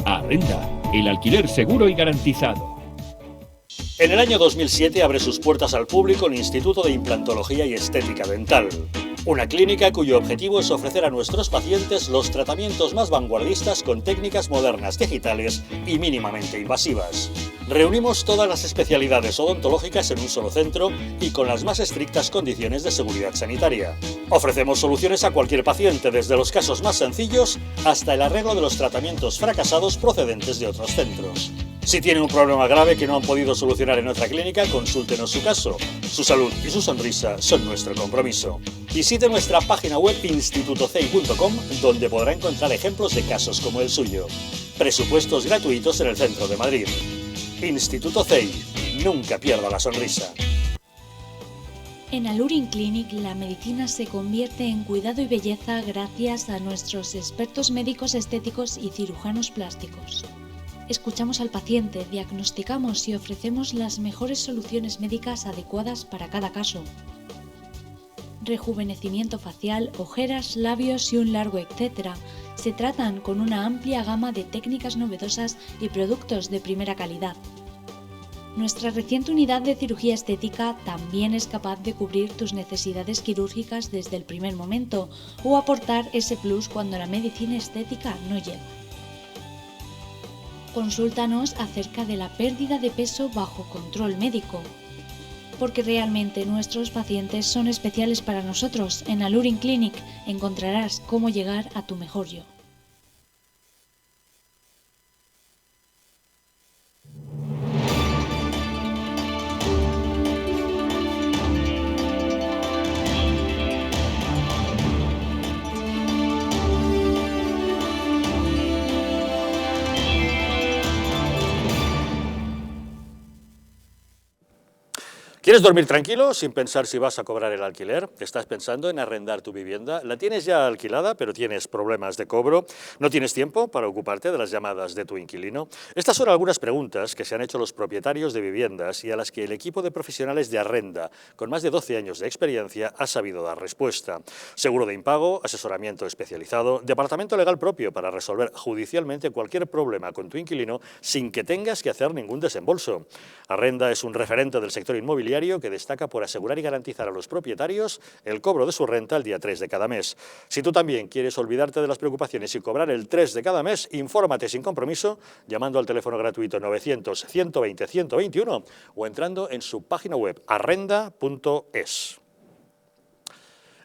Arrenda, el alquiler seguro y garantizado. En el año 2007 abre sus puertas al público el Instituto de Implantología y Estética Dental. Una clínica cuyo objetivo es ofrecer a nuestros pacientes los tratamientos más vanguardistas con técnicas modernas, digitales y mínimamente invasivas. Reunimos todas las especialidades odontológicas en un solo centro y con las más estrictas condiciones de seguridad sanitaria. Ofrecemos soluciones a cualquier paciente, desde los casos más sencillos hasta el arreglo de los tratamientos fracasados procedentes de otros centros. Si tiene un problema grave que no han podido solucionar en otra clínica, consúltenos su caso. Su salud y su sonrisa son nuestro compromiso. Visite nuestra página web institutocei.com, donde podrá encontrar ejemplos de casos como el suyo. Presupuestos gratuitos en el centro de Madrid. Instituto CEI. Nunca pierda la sonrisa. En Alurin Clinic la medicina se convierte en cuidado y belleza gracias a nuestros expertos médicos estéticos y cirujanos plásticos. Escuchamos al paciente, diagnosticamos y ofrecemos las mejores soluciones médicas adecuadas para cada caso. Rejuvenecimiento facial, ojeras, labios y un largo etcétera se tratan con una amplia gama de técnicas novedosas y productos de primera calidad. Nuestra reciente unidad de cirugía estética también es capaz de cubrir tus necesidades quirúrgicas desde el primer momento o aportar ese plus cuando la medicina estética no llega. Consúltanos acerca de la pérdida de peso bajo control médico, porque realmente nuestros pacientes son especiales para nosotros. En Alurin Clinic encontrarás cómo llegar a tu mejor yo. ¿Quieres dormir tranquilo sin pensar si vas a cobrar el alquiler? ¿Estás pensando en arrendar tu vivienda? ¿La tienes ya alquilada pero tienes problemas de cobro? ¿No tienes tiempo para ocuparte de las llamadas de tu inquilino? Estas son algunas preguntas que se han hecho los propietarios de viviendas y a las que el equipo de profesionales de Arrenda, con más de 12 años de experiencia, ha sabido dar respuesta. Seguro de impago, asesoramiento especializado, departamento legal propio para resolver judicialmente cualquier problema con tu inquilino sin que tengas que hacer ningún desembolso. Arrenda es un referente del sector inmobiliario que destaca por asegurar y garantizar a los propietarios el cobro de su renta el día 3 de cada mes. Si tú también quieres olvidarte de las preocupaciones y cobrar el 3 de cada mes, infórmate sin compromiso llamando al teléfono gratuito 900 120 121 o entrando en su página web arrenda.es.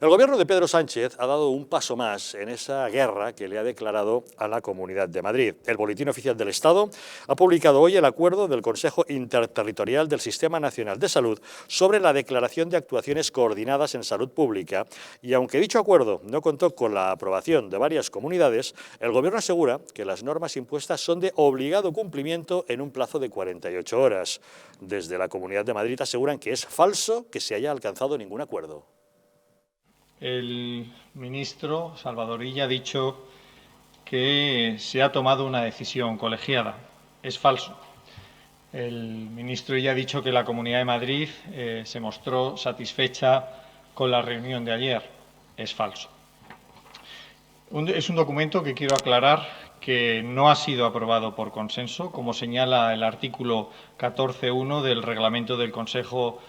El gobierno de Pedro Sánchez ha dado un paso más en esa guerra que le ha declarado a la Comunidad de Madrid. El Boletín Oficial del Estado ha publicado hoy el acuerdo del Consejo Interterritorial del Sistema Nacional de Salud sobre la declaración de actuaciones coordinadas en salud pública y aunque dicho acuerdo no contó con la aprobación de varias comunidades, el gobierno asegura que las normas impuestas son de obligado cumplimiento en un plazo de 48 horas. Desde la Comunidad de Madrid aseguran que es falso que se haya alcanzado ningún acuerdo. El ministro Salvador Illa ha dicho que se ha tomado una decisión colegiada. Es falso. El ministro Illa ha dicho que la Comunidad de Madrid se mostró satisfecha con la reunión de ayer. Es falso. Es un documento que quiero aclarar que no ha sido aprobado por consenso, como señala el artículo 14.1 del reglamento del Consejo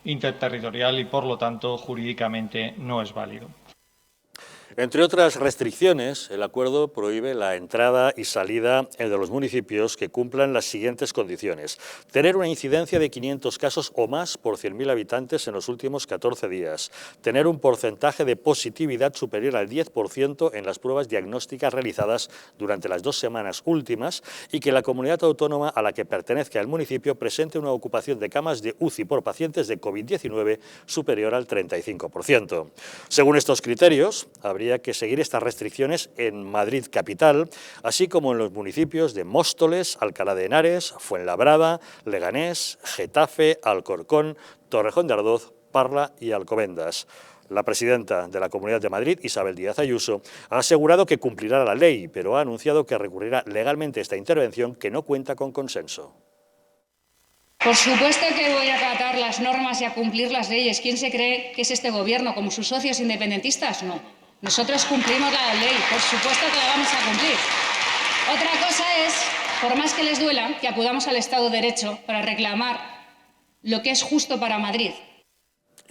Interterritorial y, por lo tanto, jurídicamente no es válido. Entre otras restricciones, el acuerdo prohíbe la entrada y salida de los municipios que cumplan las siguientes condiciones: tener una incidencia de 500 casos o más por 100.000 habitantes en los últimos 14 días, tener un porcentaje de positividad superior al 10% en las pruebas diagnósticas realizadas durante las 2 semanas últimas y que la comunidad autónoma a la que pertenezca el municipio presente una ocupación de camas de UCI por pacientes de COVID-19 superior al 35%. Según estos criterios, habría que seguir estas restricciones en Madrid capital, así como en los municipios de Móstoles, Alcalá de Henares, Fuenlabrada, Leganés, Getafe, Alcorcón, Torrejón de Ardoz, Parla y Alcobendas. La presidenta de la Comunidad de Madrid, Isabel Díaz Ayuso, ha asegurado que cumplirá la ley, pero ha anunciado que recurrirá legalmente esta intervención que no cuenta con consenso. Por supuesto que voy a acatar las normas y a cumplir las leyes. ¿Quién se cree que es este gobierno? ¿Como sus socios independentistas? No. Nosotros cumplimos la ley, por supuesto que la vamos a cumplir. Otra cosa es, por más que les duela, que acudamos al Estado de Derecho para reclamar lo que es justo para Madrid.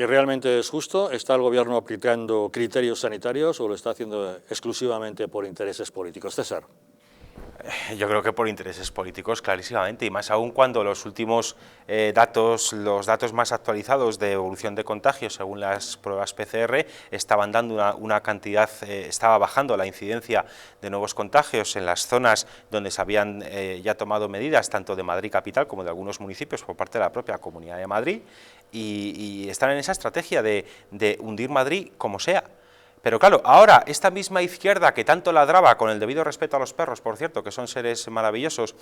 ¿Y realmente es justo? ¿Está el Gobierno aplicando criterios sanitarios o lo está haciendo exclusivamente por intereses políticos? César. Yo creo que por intereses políticos, clarísimamente, y más aún cuando los últimos datos más actualizados de evolución de contagios, según las pruebas PCR, estaban dando una cantidad, estaba bajando la incidencia de nuevos contagios en las zonas donde se habían ya tomado medidas, tanto de Madrid capital como de algunos municipios por parte de la propia Comunidad de Madrid, y están en esa estrategia de hundir Madrid como sea. Pero claro, ahora esta misma izquierda que tanto ladraba, con el debido respeto a los perros, por cierto, que son seres maravillosos,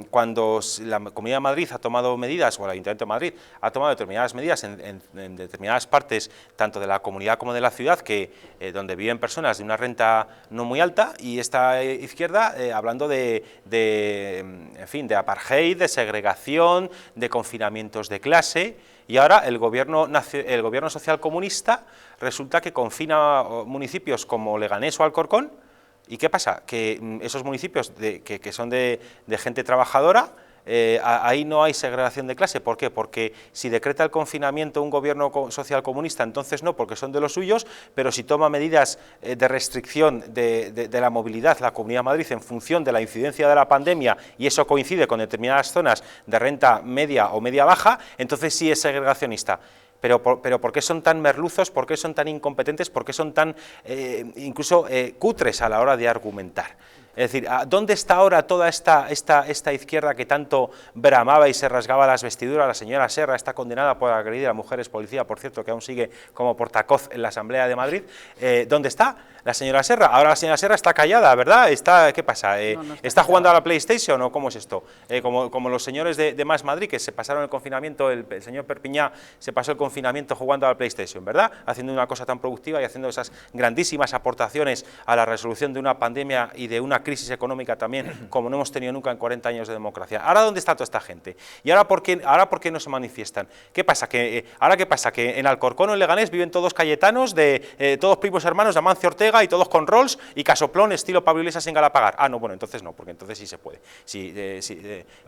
cuando la Comunidad de Madrid ha tomado medidas, o el Ayuntamiento de Madrid ha tomado determinadas medidas en determinadas partes, tanto de la comunidad como de la ciudad, donde viven personas de una renta no muy alta, y esta izquierda hablando en fin, de apartheid, de segregación, de confinamientos de clase. Y ahora el gobierno social comunista resulta que confina municipios como Leganés o Alcorcón. ¿Y qué pasa? Que esos municipios que son de gente trabajadora, ahí no hay segregación de clase. ¿Por qué? Porque si decreta el confinamiento un gobierno social comunista, entonces no, porque son de los suyos, pero si toma medidas de restricción de la movilidad, la Comunidad de Madrid, en función de la incidencia de la pandemia, y eso coincide con determinadas zonas de renta media o media-baja, entonces sí es segregacionista. Pero ¿por qué son tan merluzos? ¿Por qué son tan incompetentes? ¿Por qué son tan incluso cutres a la hora de argumentar? Es decir, ¿dónde está ahora toda esta izquierda que tanto bramaba y se rasgaba las vestiduras? La señora Serra está condenada por agredir a mujeres policía, por cierto, que aún sigue como portavoz en la Asamblea de Madrid. ¿Dónde está la señora Serra? Ahora la señora Serra está callada, ¿verdad? ¿Qué pasa? No ¿Está jugando a la PlayStation o cómo es esto? Como los señores de Más Madrid, que se pasaron el confinamiento, el señor Perpiñá se pasó el confinamiento jugando a la PlayStation, ¿verdad? Haciendo una cosa tan productiva y haciendo esas grandísimas aportaciones a la resolución de una pandemia y de una crisis económica también, como no hemos tenido nunca en 40 años de democracia. ¿Ahora dónde está toda esta gente? ¿Y ahora por qué no se manifiestan? ¿Qué pasa? ¿Ahora qué pasa? ¿Que en Alcorcón o en Leganés viven todos cayetanos, todos primos hermanos de Amancio Ortega y todos con Rolls y casoplón estilo Pablo Iglesias en Galapagar? Ah, no, bueno, entonces no, porque entonces sí se puede. Si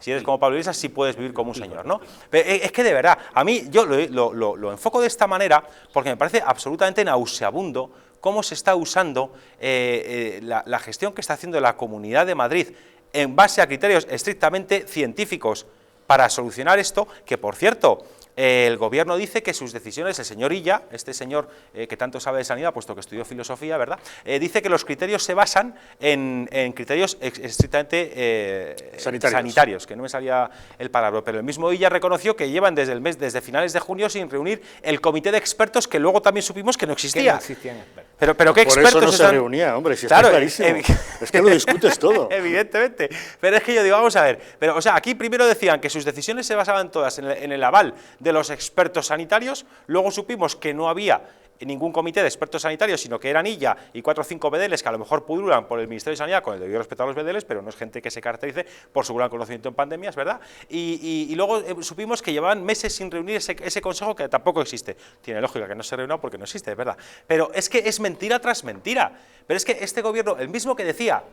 eres como Pablo Iglesias, sí puedes vivir como un señor, ¿no? Pero es que de verdad, a mí yo lo enfoco de esta manera porque me parece absolutamente nauseabundo cómo se está usando la gestión que está haciendo la Comunidad de Madrid en base a criterios estrictamente científicos para solucionar esto, que por cierto, el gobierno dice que sus decisiones, el señor Illa, este señor que tanto sabe de sanidad, puesto que estudió filosofía, ¿verdad?, dice que los criterios se basan en criterios estrictamente sanitarios, que no me salía el palabra, pero el mismo Illa reconoció que llevan desde finales de junio sin reunir el comité de expertos, que luego también supimos que no existía. Que no existían expertos. Pero ¿qué expertos? Por eso no se reunía, hombre, si claro, está clarísimo. Es que lo discutes todo. Evidentemente. Pero es que yo digo, vamos a ver, pero o sea, aquí primero decían que sus decisiones se basaban todas en el aval de los expertos sanitarios, luego supimos que no había ningún comité de expertos sanitarios, sino que eran Illa y 4 o 5 bedeles que a lo mejor pululan por el Ministerio de Sanidad, con el debido respeto a los bedeles, pero no es gente que se caracterice por su gran conocimiento en pandemias, ¿verdad? Y luego supimos que llevaban meses sin reunir ese consejo, que tampoco existe. Tiene lógica que no se reúna porque no existe, ¿verdad? Pero es que es mentira tras mentira. Pero es que este gobierno, el mismo que decía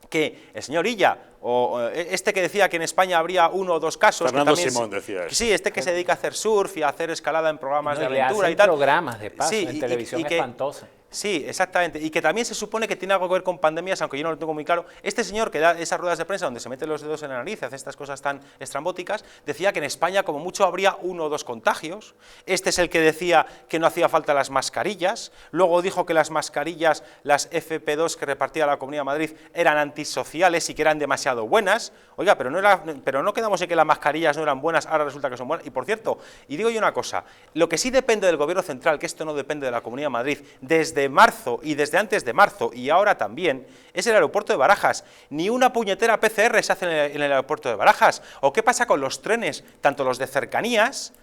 que el señor Illa, o este que decía que en España habría 1 o 2 casos... Fernando Simón decía eso. Sí, este que se dedica a hacer surf y a hacer escalada en programas de aventura y tal. Programas de paso en televisión espantosa. Sí, exactamente, y que también se supone que tiene algo que ver con pandemias, aunque yo no lo tengo muy claro. Este señor que da esas ruedas de prensa donde se mete los dedos en la nariz, hace estas cosas tan estrambóticas, decía que en España como mucho habría 1 o 2 contagios. Este es el que decía que no hacía falta las mascarillas, luego dijo que las mascarillas, las FP2 que repartía la Comunidad de Madrid, eran antisociales y que eran demasiado buenas. Oiga, pero no quedamos en que las mascarillas no eran buenas, ahora resulta que son buenas. Y por cierto, y digo yo una cosa, lo que sí depende del Gobierno central, que esto no depende de la Comunidad de Madrid, desde marzo y desde antes de marzo y ahora también, es el aeropuerto de Barajas. Ni una puñetera PCR se hace en el aeropuerto de Barajas. ¿O qué pasa con los trenes, tanto los de cercanías,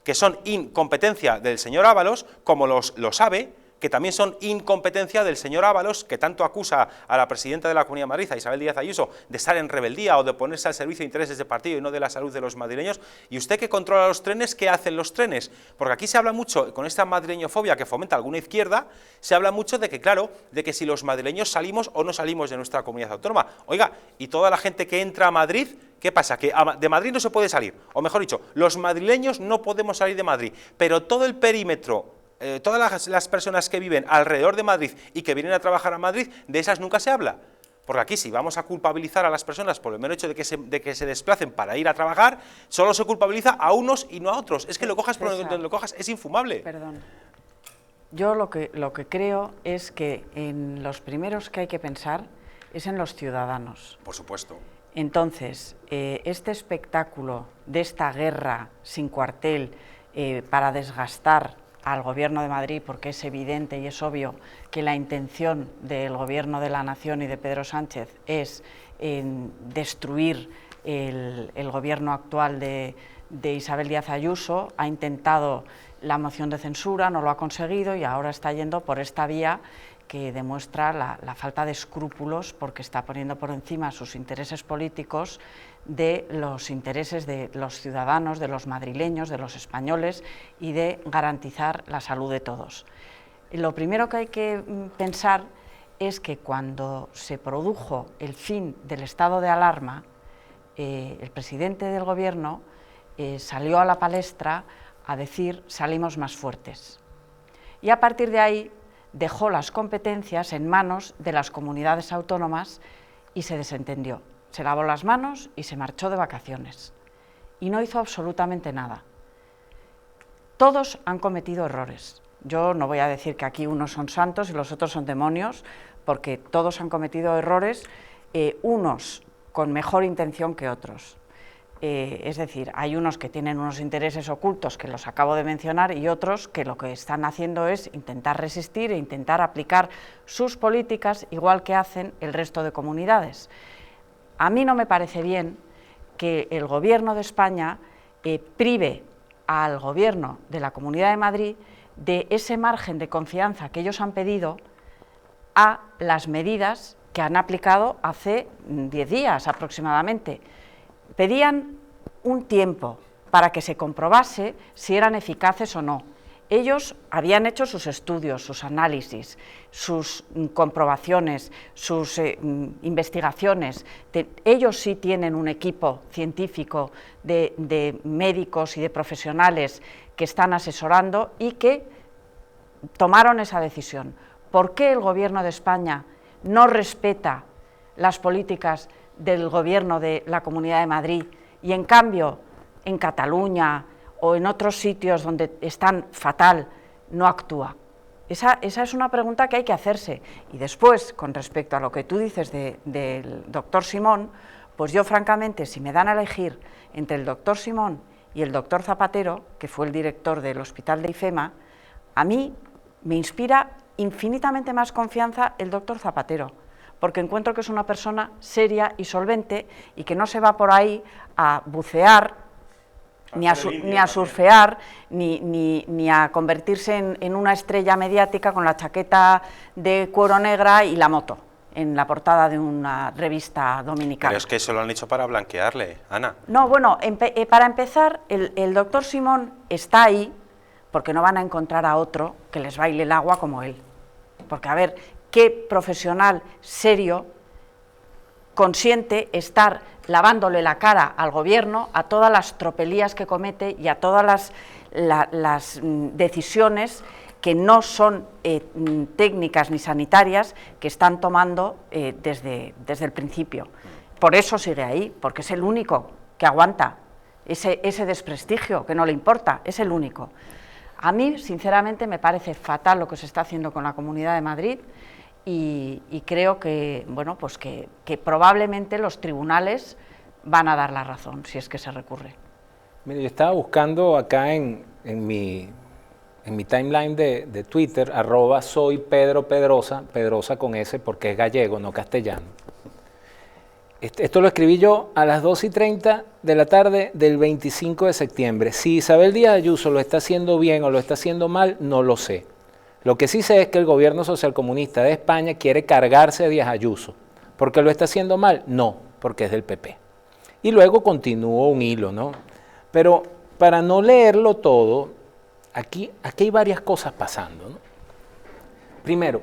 que son incompetencia del señor Ábalos, como los AVE, que también son incompetencia del señor Ábalos, que tanto acusa a la presidenta de la Comunidad de Madrid, a Isabel Díaz Ayuso, de estar en rebeldía o de ponerse al servicio de intereses de partido y no de la salud de los madrileños. Y usted, que controla los trenes, ¿qué hacen los trenes? Porque aquí se habla mucho, con esta madrileñofobia que fomenta alguna izquierda, se habla mucho de que, claro, de que si los madrileños salimos o no salimos de nuestra comunidad autónoma. Oiga, y toda la gente que entra a Madrid, ¿qué pasa? Que de Madrid no se puede salir, o mejor dicho, los madrileños no podemos salir de Madrid, pero todo el perímetro, todas las personas que viven alrededor de Madrid y que vienen a trabajar a Madrid, de esas nunca se habla. Porque aquí, si vamos a culpabilizar a las personas por el mero hecho de que se desplacen para ir a trabajar, solo se culpabiliza a unos y no a otros. Es que lo cojas por donde lo cojas, es infumable. Perdón. Yo lo que creo es que en los primeros que hay que pensar es en los ciudadanos. Por supuesto. Entonces, este espectáculo de esta guerra sin cuartel para desgastar al Gobierno de Madrid, porque es evidente y es obvio que la intención del Gobierno de la Nación y de Pedro Sánchez es destruir el Gobierno actual de Isabel Díaz Ayuso, ha intentado la moción de censura, no lo ha conseguido y ahora está yendo por esta vía que demuestra la falta de escrúpulos, porque está poniendo por encima sus intereses políticos de los intereses de los ciudadanos, de los madrileños, de los españoles y de garantizar la salud de todos. Lo primero que hay que pensar es que cuando se produjo el fin del estado de alarma, el presidente del Gobierno salió a la palestra a decir salimos más fuertes. Y a partir de ahí dejó las competencias en manos de las comunidades autónomas y se desentendió. Se lavó las manos y se marchó de vacaciones. Y no hizo absolutamente nada. Todos han cometido errores. Yo no voy a decir que aquí unos son santos y los otros son demonios, porque todos han cometido errores, unos con mejor intención que otros. Es decir, hay unos que tienen unos intereses ocultos que los acabo de mencionar y otros que lo que están haciendo es intentar resistir e intentar aplicar sus políticas igual que hacen el resto de comunidades. A mí no me parece bien que el Gobierno de España prive al Gobierno de la Comunidad de Madrid de ese margen de confianza que ellos han pedido a las medidas que han aplicado hace 10 días aproximadamente. Pedían un tiempo para que se comprobase si eran eficaces o no. Ellos habían hecho sus estudios, sus análisis, sus comprobaciones, sus investigaciones. Ellos sí tienen un equipo científico de médicos y de profesionales que están asesorando y que tomaron esa decisión. ¿Por qué el Gobierno de España no respeta las políticas del Gobierno de la Comunidad de Madrid y en cambio en Cataluña o en otros sitios donde están fatal no actúa? Esa es una pregunta que hay que hacerse. Y después, con respecto a lo que tú dices del doctor Simón, pues yo francamente, si me dan a elegir entre el doctor Simón y el doctor Zapatero, que fue el director del hospital de IFEMA, a mí me inspira infinitamente más confianza el doctor Zapatero, porque encuentro que es una persona seria y solvente y que no se va por ahí a bucear, ni a surfear, ni a convertirse en una estrella mediática con la chaqueta de cuero negra y la moto en la portada de una revista dominicana. Pero es que eso lo han hecho para blanquearle, Ana. No, bueno, para empezar, el doctor Simón está ahí porque no van a encontrar a otro que les baile el agua como él. Porque, a ver, ¿qué profesional serio consiente estar lavándole la cara al Gobierno a todas las tropelías que comete y a todas las decisiones que no son técnicas ni sanitarias que están tomando desde el principio? Por eso sigue ahí, porque es el único que aguanta ese desprestigio, que no le importa, es el único. A mí, sinceramente, me parece fatal lo que se está haciendo con la Comunidad de Madrid y creo que, bueno, pues que probablemente los tribunales van a dar la razón, si es que se recurre. Mire, yo estaba buscando acá en mi timeline de Twitter, @soy Pedro Pedrosa, Pedrosa con S porque es gallego, no castellano. Esto lo escribí yo a las 2:30 de la tarde del 25 de septiembre. Si Isabel Díaz Ayuso lo está haciendo bien o lo está haciendo mal, no lo sé. Lo que sí sé es que el gobierno socialcomunista de España quiere cargarse a Díaz Ayuso. ¿Por qué lo está haciendo mal? No, porque es del PP. Y luego continuó un hilo, ¿no? Pero para no leerlo todo, aquí hay varias cosas pasando, ¿no? Primero,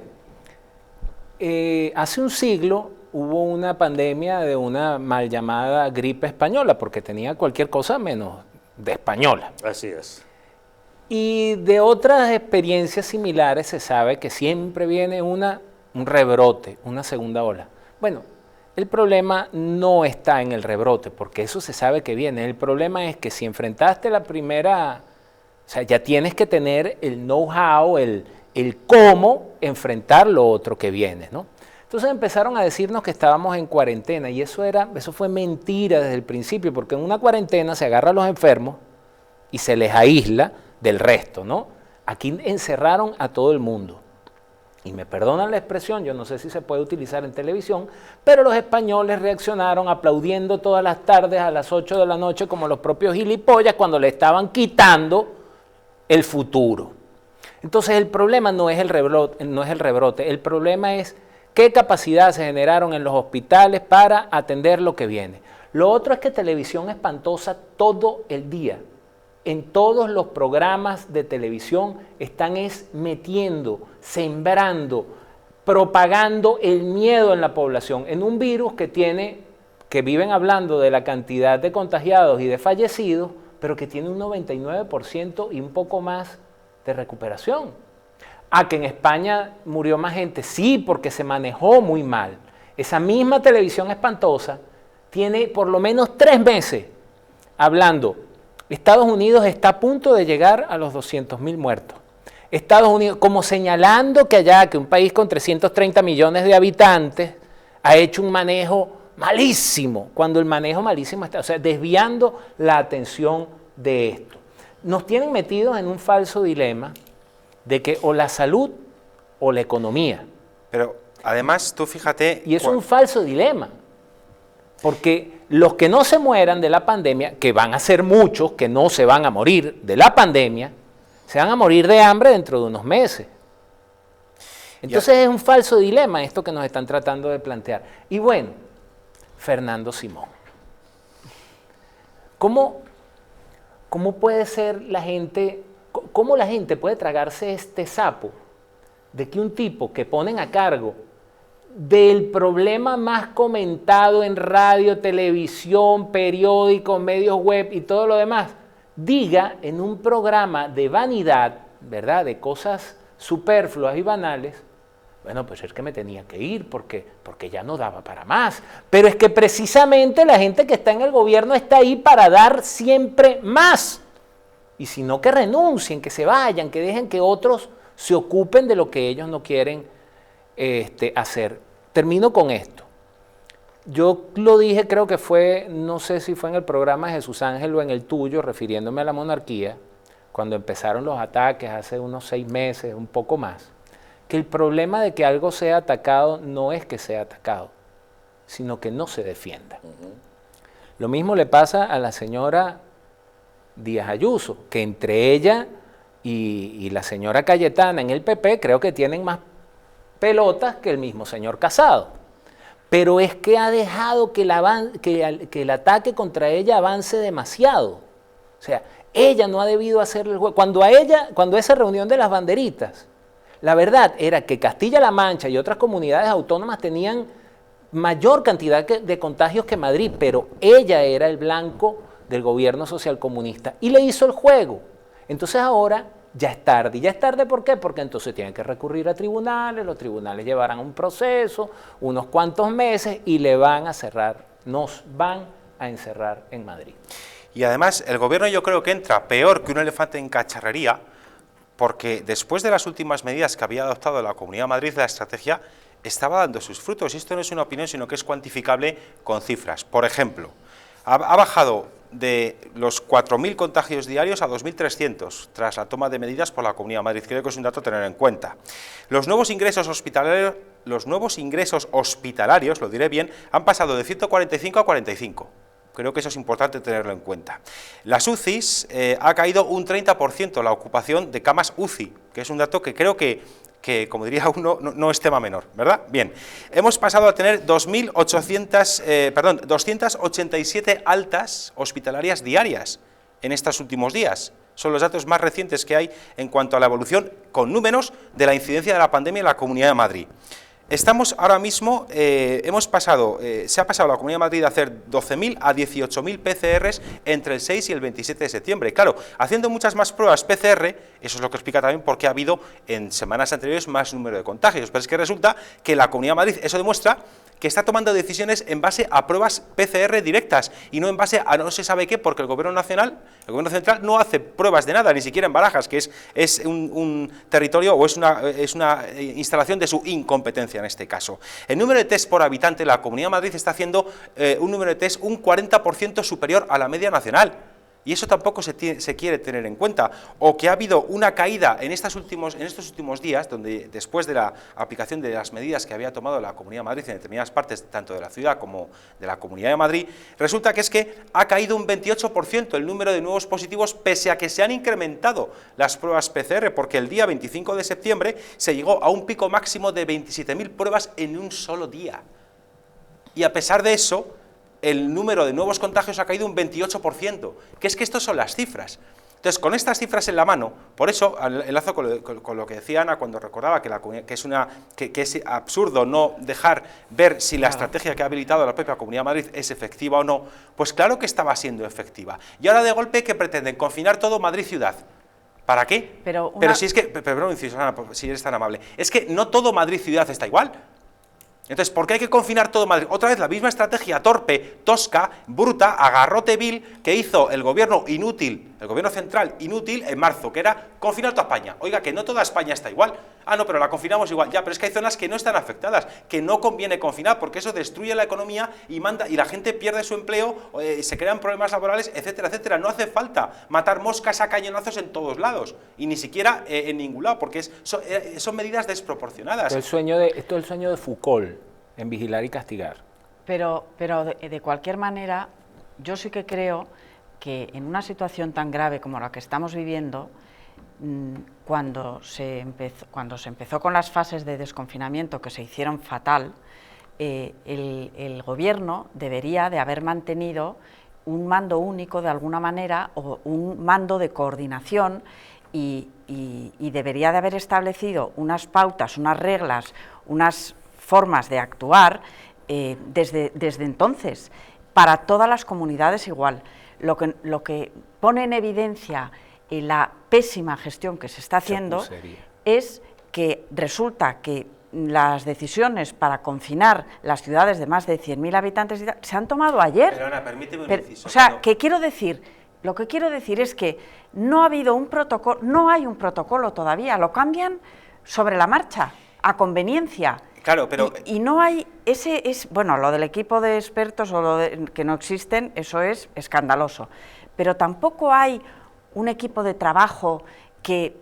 hace un siglo hubo una pandemia de una mal llamada gripe española, porque tenía cualquier cosa menos de española. Así es. Y de otras experiencias similares se sabe que siempre viene un rebrote, una segunda ola. Bueno, el problema no está en el rebrote, porque eso se sabe que viene. El problema es que si enfrentaste la primera, o sea, ya tienes que tener el know-how, el cómo enfrentar lo otro que viene, ¿no? Entonces empezaron a decirnos que estábamos en cuarentena, y eso fue mentira desde el principio, porque en una cuarentena se agarra a los enfermos y se les aísla del resto, ¿no? Aquí encerraron a todo el mundo. Y me perdonan la expresión, yo no sé si se puede utilizar en televisión, pero los españoles reaccionaron aplaudiendo todas las tardes a las 8 de la noche como los propios gilipollas cuando le estaban quitando el futuro. Entonces el problema no es el rebrote, el problema es qué capacidad se generaron en los hospitales para atender lo que viene. Lo otro es que Televisión Espantosa todo el día, en todos los programas de televisión, están metiendo, sembrando, propagando el miedo en la población, en un virus que viven hablando de la cantidad de contagiados y de fallecidos, pero que tiene un 99% y un poco más de recuperación. Que en España murió más gente, sí, porque se manejó muy mal. Esa misma Televisión Espantosa tiene por lo menos 3 meses hablando. Estados Unidos está a punto de llegar a los 200.000 muertos. Estados Unidos, como señalando que un país con 330 millones de habitantes ha hecho un manejo malísimo, cuando el manejo malísimo está, o sea, desviando la atención de esto. Nos tienen metidos en un falso dilema de que o la salud o la economía. Pero además, tú fíjate... Y es un falso dilema, porque los que no se mueran de la pandemia, que van a ser muchos, que no se van a morir de la pandemia, se van a morir de hambre dentro de unos meses. Entonces es un falso dilema esto que nos están tratando de plantear. Y bueno, Fernando Simón. ¿Cómo puede ser la gente, cómo la gente puede tragarse este sapo de que un tipo que ponen a cargo del problema más comentado en radio, televisión, periódicos, medios web y todo lo demás, diga en un programa de vanidad, ¿verdad?, de cosas superfluas y banales, bueno, pues es que me tenía que ir porque ya no daba para más. Pero es que precisamente la gente que está en el gobierno está ahí para dar siempre más. Y si no, que renuncien, que se vayan, que dejen que otros se ocupen de lo que ellos no quieren hacer. Termino con esto. Yo lo dije, creo que fue, no sé si fue en el programa de Jesús Ángel o en el tuyo, refiriéndome a la monarquía, cuando empezaron los ataques hace unos 6 meses, un poco más, que el problema de que algo sea atacado no es que sea atacado, sino que no se defienda. Lo mismo le pasa a la señora Díaz Ayuso, que entre ella y la señora Cayetana en el PP creo que tienen más pelotas que el mismo señor Casado. Pero es que ha dejado que el ataque contra ella avance demasiado. O sea, ella no ha debido hacerle el juego. Cuando esa reunión de las banderitas, la verdad era que Castilla-La Mancha y otras comunidades autónomas tenían mayor cantidad de contagios que Madrid, pero ella era el blanco del gobierno socialcomunista y le hizo el juego. Entonces ahora ya es tarde. ¿Y ya es tarde por qué? Porque entonces tienen que recurrir a tribunales, los tribunales llevarán un proceso, unos cuantos meses y nos van a encerrar en Madrid. Y además el gobierno yo creo que entra peor que un elefante en cacharrería, porque después de las últimas medidas que había adoptado la Comunidad de Madrid, la estrategia estaba dando sus frutos. Y esto no es una opinión, sino que es cuantificable con cifras. Por ejemplo, ha bajado de los 4.000 contagios diarios a 2.300 tras la toma de medidas por la Comunidad de Madrid. Creo que es un dato a tener en cuenta. Los nuevos ingresos hospitalarios, lo diré bien, han pasado de 145 a 45. Creo que eso es importante tenerlo en cuenta. Las UCIs ha caído un 30% la ocupación de camas UCI, que es un dato que creo que como diría uno, no es tema menor, ¿verdad? Bien, hemos pasado a tener 287 altas hospitalarias diarias en estos últimos días. Son los datos más recientes que hay en cuanto a la evolución con números de la incidencia de la pandemia en la Comunidad de Madrid. Estamos ahora mismo, se ha pasado la Comunidad de Madrid de hacer 12.000 a 18.000 PCRs entre el 6 y el 27 de septiembre. Claro, haciendo muchas más pruebas PCR, eso es lo que explica también por qué ha habido en semanas anteriores más número de contagios. Pero es que resulta que la Comunidad de Madrid, eso demuestra que está tomando decisiones en base a pruebas PCR directas y no en base a no se sabe qué, porque el Gobierno Nacional, el Gobierno Central no hace pruebas de nada, ni siquiera en Barajas, que es un territorio o es una instalación de su incompetencia en este caso. El número de test por habitante, la Comunidad de Madrid está haciendo un número de test un 40% superior a la media nacional. Y eso tampoco se quiere tener en cuenta, o que ha habido una caída en estos últimos días, donde después de la aplicación de las medidas que había tomado la Comunidad de Madrid en determinadas partes, tanto de la ciudad como de la Comunidad de Madrid, resulta que es que ha caído un 28% el número de nuevos positivos, pese a que se han incrementado las pruebas PCR, porque el día 25 de septiembre se llegó a un pico máximo de 27.000 pruebas en un solo día. Y a pesar de eso, el número de nuevos contagios ha caído un 28%, que es que estas son las cifras. Entonces, con estas cifras en la mano, por eso enlazo con lo que decía Ana cuando recordaba que es absurdo no dejar ver si la estrategia que ha habilitado la propia Comunidad de Madrid es efectiva o no, pues claro que estaba siendo efectiva. Y ahora de golpe, ¿qué pretenden? Confinar todo Madrid ciudad. ¿Para qué? Pero si es que, perdón, Ana, si eres tan amable, es que no todo Madrid ciudad está igual. Entonces, ¿por qué hay que confinar todo Madrid? Otra vez la misma estrategia torpe, tosca, bruta, a garrote vil que hizo el gobierno inútil, el gobierno central inútil en marzo, que era confinar toda España. Oiga, que no toda España está igual. Ah, no, pero la confinamos igual. Ya, pero es que hay zonas que no están afectadas, que no conviene confinar, porque eso destruye la economía y la gente pierde su empleo, se crean problemas laborales, etcétera, etcétera. No hace falta matar moscas a cañonazos en todos lados, y ni siquiera en ningún lado, porque son medidas desproporcionadas. Esto es el sueño de Foucault, en vigilar y castigar. Pero de cualquier manera, yo sí que creo que en una situación tan grave como la que estamos viviendo, cuando se empezó con las fases de desconfinamiento que se hicieron fatal, el gobierno debería de haber mantenido un mando único de alguna manera, o un mando de coordinación, y debería de haber establecido unas pautas, unas reglas, unas formas de actuar desde entonces, para todas las comunidades igual. Lo que pone en evidencia la pésima gestión que se está haciendo es que resulta que las decisiones para confinar las ciudades de más de 100.000 habitantes se han tomado ayer. Pero Ana, permíteme un inciso. O sea, lo que quiero decir es que no ha habido un protocolo, no hay un protocolo todavía, lo cambian sobre la marcha, a conveniencia. Claro, pero y no hay bueno, lo del equipo de expertos o que no existen, eso es escandaloso, pero tampoco hay un equipo de trabajo que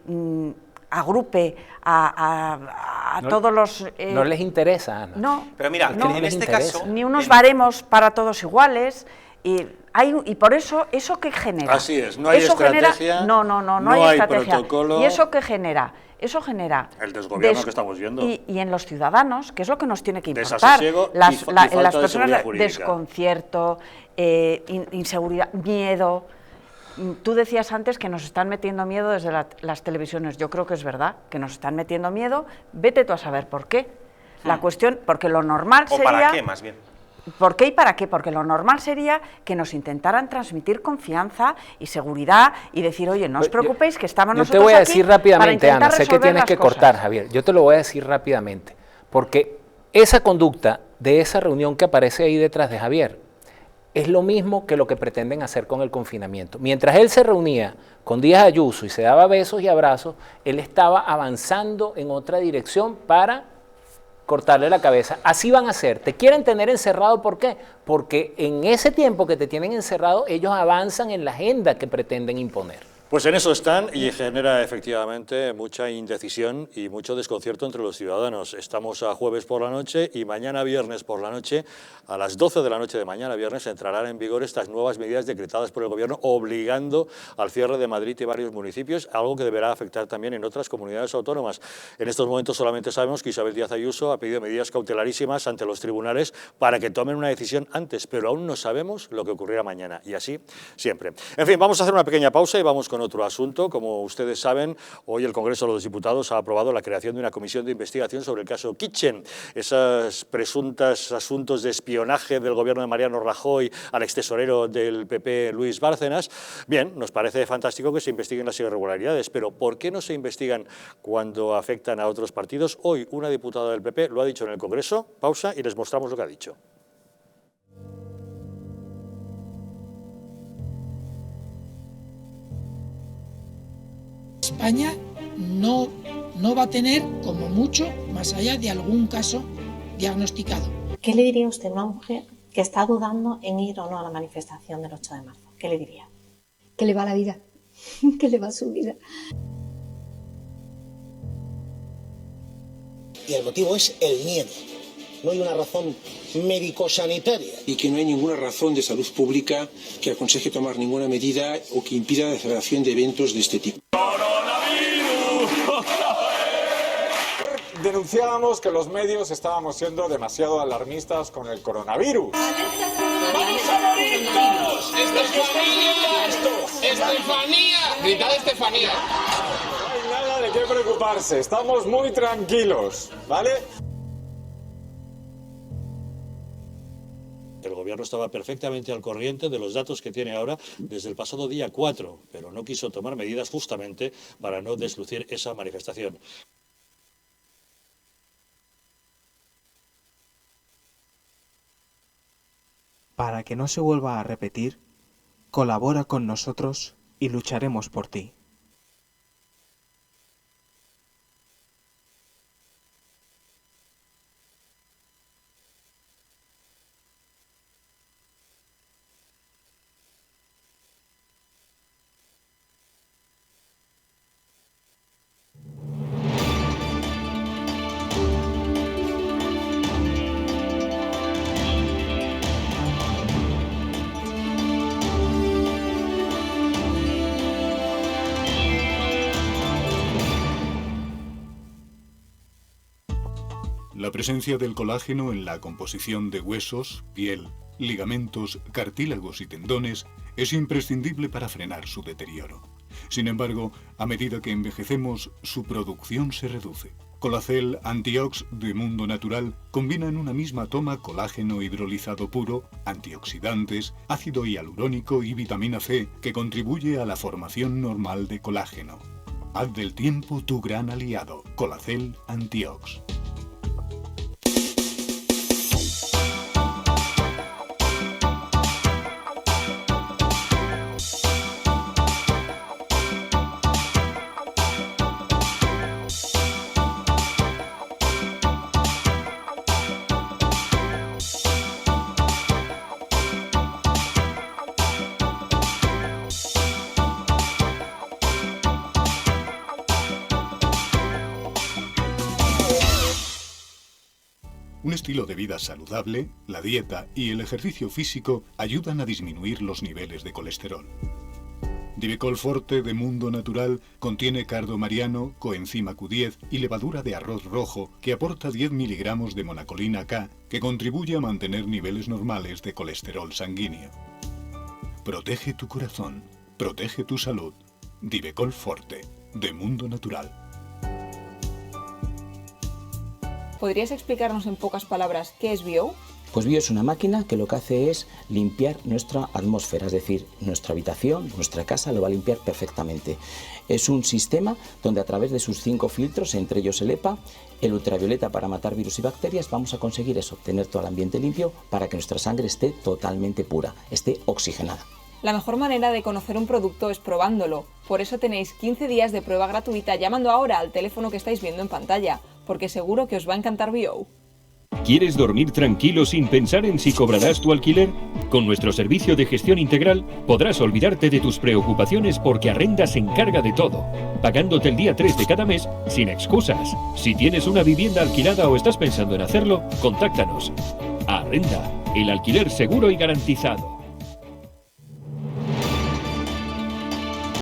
agrupe a todos los... no les interesa, Ana. No, pero mira, no, en este caso... Ni unos baremos para todos iguales, y por eso que genera... Así es, no hay estrategia, no hay estrategia. Protocolo. ¿Y eso qué genera? Eso genera el desgobierno que estamos viendo. Y en los ciudadanos, que es lo que nos tiene que importar. Desasosiego las personas, de desconcierto, inseguridad, miedo. Tú decías antes que nos están metiendo miedo desde las televisiones. Yo creo que es verdad, que nos están metiendo miedo. Vete tú a saber por qué. La cuestión, porque lo normal sería... ¿O para qué, más bien? ¿Por qué y para qué? Porque lo normal sería que nos intentaran transmitir confianza y seguridad y decir, oye, no os preocupéis, que estamos nosotros aquí. Yo te voy a decir rápidamente, Ana, sé que tienes que cortar, cosas. Javier, yo te lo voy a decir rápidamente, porque esa conducta de esa reunión que aparece ahí detrás de Javier es lo mismo que lo que pretenden hacer con el confinamiento. Mientras él se reunía con Díaz Ayuso y se daba besos y abrazos, él estaba avanzando en otra dirección para cortarle la cabeza. Así van a hacer. Te quieren tener encerrado, ¿por qué? Porque en ese tiempo que te tienen encerrado, ellos avanzan en la agenda que pretenden imponer. Pues en eso están y genera efectivamente mucha indecisión y mucho desconcierto entre los ciudadanos. Estamos a jueves por la noche y mañana viernes por la noche, a las 12 de la noche de mañana viernes, entrarán en vigor estas nuevas medidas decretadas por el Gobierno obligando al cierre de Madrid y varios municipios, algo que deberá afectar también en otras comunidades autónomas. En estos momentos solamente sabemos que Isabel Díaz Ayuso ha pedido medidas cautelarísimas ante los tribunales para que tomen una decisión antes, pero aún no sabemos lo que ocurrirá mañana y así siempre. En fin, vamos a hacer una pequeña pausa y vamos con otro asunto. Como ustedes saben, hoy el Congreso de los Diputados ha aprobado la creación de una comisión de investigación sobre el caso Kitchen, esos presuntos asuntos de espionaje del gobierno de Mariano Rajoy al extesorero del PP, Luis Bárcenas. Bien, nos parece fantástico que se investiguen las irregularidades, pero ¿por qué no se investigan cuando afectan a otros partidos? Hoy una diputada del PP lo ha dicho en el Congreso. Pausa y les mostramos lo que ha dicho. España no va a tener, como mucho, más allá de algún caso diagnosticado. ¿Qué le diría usted a una mujer que está dudando en ir o no a la manifestación del 8 de marzo? ¿Qué le diría? Que le va la vida, que le va su vida. Y el motivo es el miedo. No hay una razón médico-sanitaria. Y que no hay ninguna razón de salud pública que aconseje tomar ninguna medida o que impida la celebración de eventos de este tipo. Denunciábamos que los medios estábamos siendo demasiado alarmistas con el coronavirus. ¡Vamos a morir todos! ¡Estefanía! ¡Estefanía! ¡Gritad Estefanía! No hay nada de qué preocuparse, estamos muy tranquilos, ¿vale? El Gobierno estaba perfectamente al corriente de los datos que tiene ahora desde el pasado día 4, pero no quiso tomar medidas justamente para no deslucir esa manifestación. Para que no se vuelva a repetir, colabora con nosotros y lucharemos por ti. La presencia del colágeno en la composición de huesos, piel, ligamentos, cartílagos y tendones es imprescindible para frenar su deterioro. Sin embargo, a medida que envejecemos, su producción se reduce. Colacel Antiox de Mundo Natural combina en una misma toma colágeno hidrolizado puro, antioxidantes, ácido hialurónico y vitamina C que contribuye a la formación normal de colágeno. Haz del tiempo tu gran aliado. Colacel Antiox. Un estilo de vida saludable, la dieta y el ejercicio físico ayudan a disminuir los niveles de colesterol. Divecol Forte de Mundo Natural contiene cardo mariano, coenzima Q10 y levadura de arroz rojo que aporta 10 miligramos de monacolina K que contribuye a mantener niveles normales de colesterol sanguíneo. Protege tu corazón, protege tu salud. Divecol Forte de Mundo Natural. ¿Podrías explicarnos en pocas palabras qué es BIO? Pues BIO es una máquina que lo que hace es limpiar nuestra atmósfera, es decir, nuestra habitación, nuestra casa lo va a limpiar perfectamente. Es un sistema donde a través de sus 5 filtros, entre ellos el EPA, el ultravioleta para matar virus y bacterias, vamos a conseguir eso, obtener todo el ambiente limpio para que nuestra sangre esté totalmente pura, esté oxigenada. La mejor manera de conocer un producto es probándolo. Por eso tenéis 15 días de prueba gratuita llamando ahora al teléfono que estáis viendo en pantalla, porque seguro que os va a encantar BIO. ¿Quieres dormir tranquilo sin pensar en si cobrarás tu alquiler? Con nuestro servicio de gestión integral podrás olvidarte de tus preocupaciones porque Arrenda se encarga de todo, pagándote el día 3 de cada mes sin excusas. Si tienes una vivienda alquilada o estás pensando en hacerlo, contáctanos. Arrenda, el alquiler seguro y garantizado.